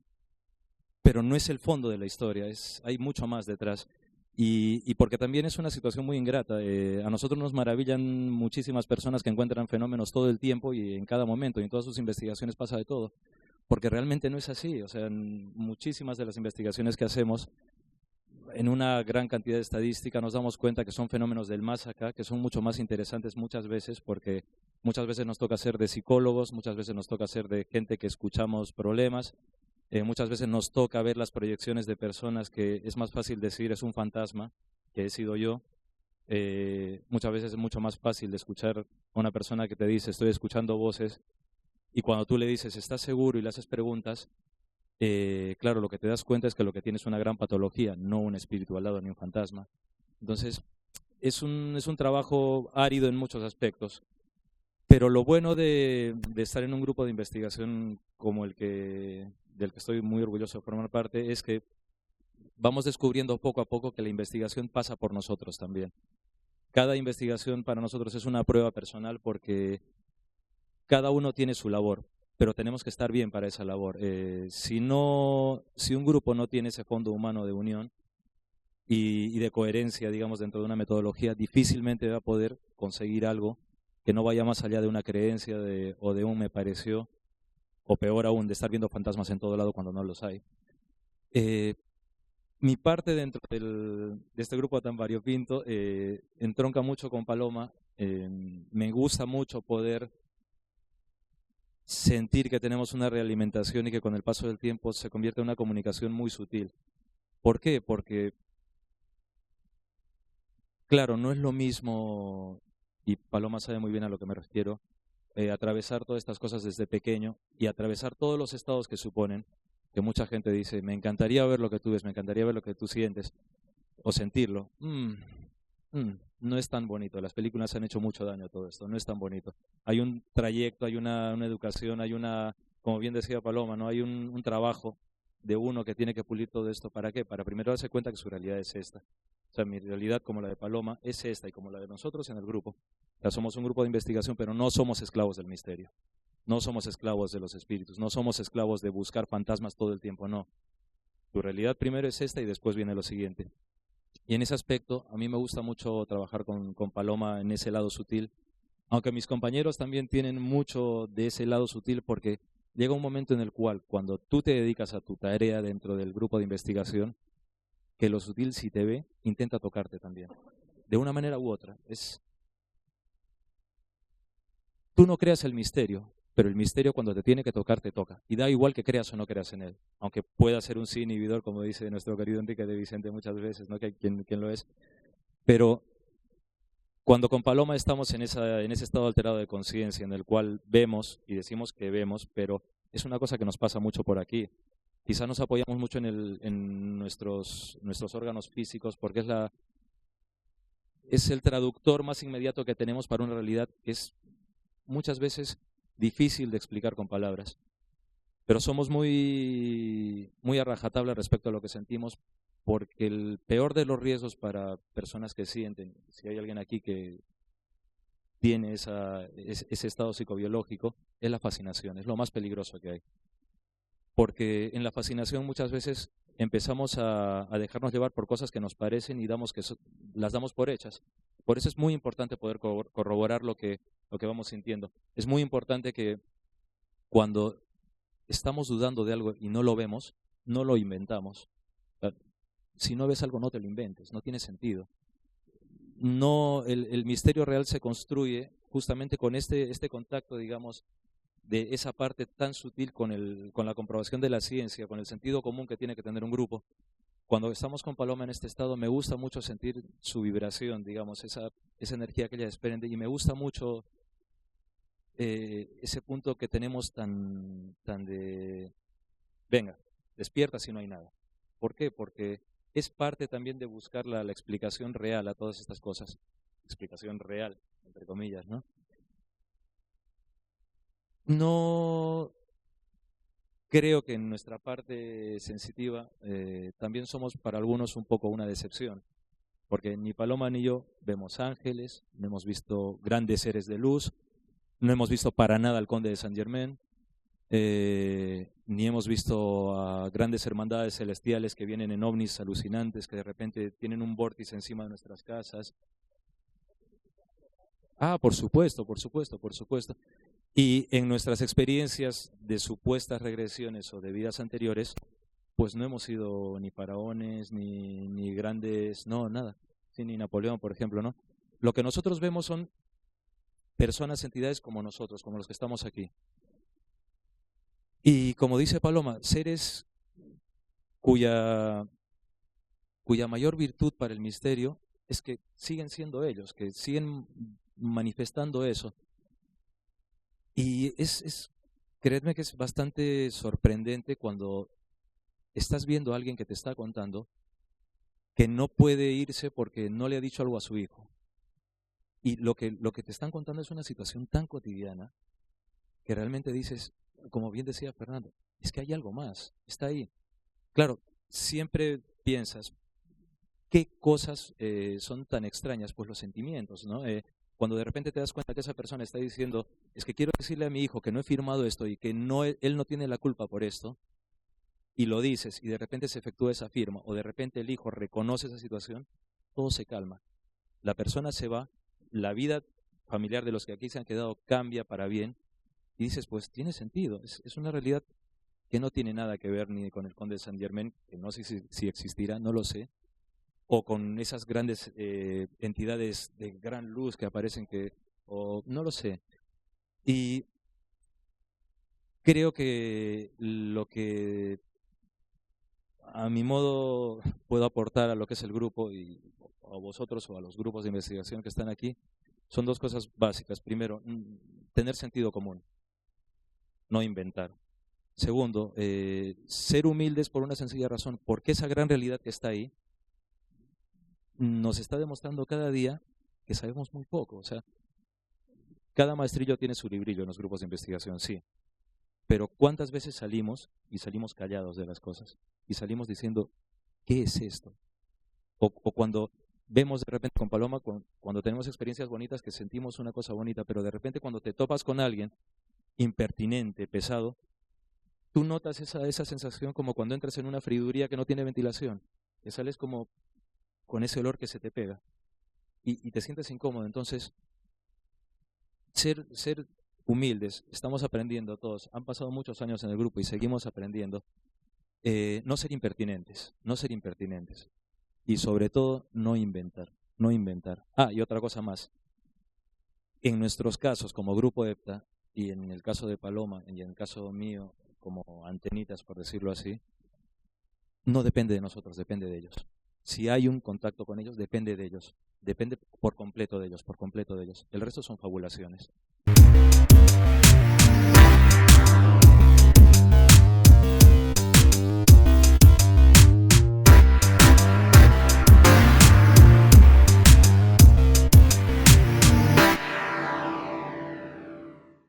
pero no es el fondo de la historia, hay mucho más detrás. Y porque también es una situación muy ingrata. A nosotros nos maravillan muchísimas personas que encuentran fenómenos todo el tiempo y en cada momento, y en todas sus investigaciones pasa de todo, porque realmente no es así. O sea, en muchísimas de las investigaciones que hacemos, en una gran cantidad de estadística, nos damos cuenta que son fenómenos del más acá, que son mucho más interesantes muchas veces, porque muchas veces nos toca ser de psicólogos, muchas veces nos toca ser de gente que escuchamos problemas, muchas veces nos toca ver las proyecciones de personas que es más fácil decir es un fantasma, que he sido yo, muchas veces es mucho más fácil de escuchar a una persona que te dice estoy escuchando voces, y cuando tú le dices ¿estás seguro? Y le haces preguntas, claro, lo que te das cuenta es que lo que tienes es una gran patología, no un espíritu al lado ni un fantasma. Entonces, es un trabajo árido en muchos aspectos, pero lo bueno de estar en un grupo de investigación como del que estoy muy orgulloso de formar parte es que vamos descubriendo poco a poco que la investigación pasa por nosotros también. Cada investigación para nosotros es una prueba personal porque cada uno tiene su labor, pero tenemos que estar bien para esa labor. Si un grupo no tiene ese fondo humano de unión y de coherencia, digamos, dentro de una metodología, difícilmente va a poder conseguir algo que no vaya más allá de una creencia o de un me pareció, o peor aún, de estar viendo fantasmas en todo lado cuando no los hay. Mi parte dentro de este grupo tan variopinto entronca mucho con Paloma. Me gusta mucho poder sentir que tenemos una realimentación y que con el paso del tiempo se convierte en una comunicación muy sutil. ¿Por qué? Porque, claro, no es lo mismo, y Paloma sabe muy bien a lo que me refiero, atravesar todas estas cosas desde pequeño y atravesar todos los estados que suponen, que mucha gente dice, me encantaría ver lo que tú ves, me encantaría ver lo que tú sientes, o sentirlo. No es tan bonito, las películas han hecho mucho daño a todo esto, no es tan bonito. Hay un trayecto, hay una educación, hay como bien decía Paloma, ¿no? Hay un trabajo de uno que tiene que pulir todo esto. ¿Para qué? Para primero darse cuenta que su realidad es esta. O sea, mi realidad como la de Paloma es esta y como la de nosotros en el grupo. O sea, somos un grupo de investigación, pero no somos esclavos del misterio. No somos esclavos de los espíritus, no somos esclavos de buscar fantasmas todo el tiempo, no. Tu realidad primero es esta y después viene lo siguiente. Y en ese aspecto, a mí me gusta mucho trabajar con Paloma en ese lado sutil, aunque mis compañeros también tienen mucho de ese lado sutil, porque llega un momento en el cual, cuando tú te dedicas a tu tarea dentro del grupo de investigación, que lo sutil, si te ve, intenta tocarte también, de una manera u otra. Tú no creas el misterio, pero el misterio cuando te tiene que tocar, te toca. Y da igual que creas o no creas en él, aunque pueda ser un sí inhibidor, como dice nuestro querido Enrique de Vicente muchas veces, ¿no? Que hay quien lo es. Pero cuando con Paloma estamos en ese estado alterado de conciencia, en el cual vemos y decimos que vemos, pero es una cosa que nos pasa mucho por aquí. Quizá nos apoyamos mucho en nuestros órganos físicos, porque es el traductor más inmediato que tenemos para una realidad que es muchas veces difícil de explicar con palabras, pero somos muy a rajatabla respecto a lo que sentimos, porque el peor de los riesgos para personas que sienten, si hay alguien aquí que tiene ese estado psicobiológico, es la fascinación, es lo más peligroso que hay, porque en la fascinación muchas veces empezamos a dejarnos llevar por cosas que nos parecen y las damos por hechas. Por eso es muy importante poder corroborar lo que vamos sintiendo. Es muy importante que cuando estamos dudando de algo y no lo vemos, no lo inventamos. Si no ves algo, no te lo inventes, no tiene sentido. No, el misterio real se construye justamente con este contacto, digamos, de esa parte tan sutil con la comprobación de la ciencia, con el sentido común que tiene que tener un grupo. Cuando estamos con Paloma en este estado, me gusta mucho sentir su vibración, digamos, esa energía que ella desprende, y me gusta mucho ese punto que tenemos tan de, venga, despierta si no hay nada. ¿Por qué? Porque es parte también de buscar la explicación real a todas estas cosas. Explicación real, entre comillas, ¿no? No creo que en nuestra parte sensitiva también somos para algunos un poco una decepción, porque ni Paloma ni yo vemos ángeles, no hemos visto grandes seres de luz, no hemos visto para nada al Conde de Saint Germain, ni hemos visto a grandes hermandades celestiales que vienen en ovnis alucinantes, que de repente tienen un vórtice encima de nuestras casas. Ah, por supuesto. Y en nuestras experiencias de supuestas regresiones o de vidas anteriores, pues no hemos sido ni faraones, ni grandes, no, nada. Sí, ni Napoleón, por ejemplo, ¿no? Lo que nosotros vemos son personas, entidades como nosotros, como los que estamos aquí. Y como dice Paloma, seres cuya cuya mayor virtud para el misterio es que siguen siendo ellos, que siguen manifestando eso. Y creedme que es bastante sorprendente cuando estás viendo a alguien que te está contando que no puede irse porque no le ha dicho algo a su hijo. Y lo que te están contando es una situación tan cotidiana que realmente dices, como bien decía Fernando, es que hay algo más, está ahí. Claro, siempre piensas, ¿qué cosas son tan extrañas? Pues los sentimientos, ¿no? Cuando de repente te das cuenta que esa persona está diciendo, es que quiero decirle a mi hijo que no he firmado esto y que él no tiene la culpa por esto, y lo dices y de repente se efectúa esa firma, o de repente el hijo reconoce esa situación, todo se calma. La persona se va, la vida familiar de los que aquí se han quedado cambia para bien, y dices, pues tiene sentido, es una realidad que no tiene nada que ver ni con el conde de Saint Germain, que no sé si existirá, no lo sé, o con esas grandes entidades de gran luz que aparecen, o no lo sé. Y creo que lo que a mi modo puedo aportar a lo que es el grupo y a vosotros o a los grupos de investigación que están aquí son dos cosas básicas. Primero, tener sentido común, no inventar. Segundo, ser humildes por una sencilla razón, porque esa gran realidad que está ahí nos está demostrando cada día que sabemos muy poco. O sea, cada maestrillo tiene su librillo en los grupos de investigación, sí. Pero ¿cuántas veces salimos y salimos callados de las cosas? Y salimos diciendo, ¿qué es esto? O cuando vemos de repente con Paloma, cuando tenemos experiencias bonitas que sentimos una cosa bonita, pero de repente cuando te topas con alguien impertinente, pesado, tú notas esa sensación como cuando entras en una friduría que no tiene ventilación, que sales como con ese olor que se te pega y te sientes incómodo. Entonces, ser humildes, estamos aprendiendo todos, han pasado muchos años en el grupo y seguimos aprendiendo, no ser impertinentes, y sobre todo no inventar. Y otra cosa más, en nuestros casos como grupo EPTA y en el caso de Paloma y en el caso mío como antenitas, por decirlo así, no depende de nosotros, depende de ellos. Si hay un contacto con ellos, depende de ellos, depende por completo de ellos. El resto son fabulaciones.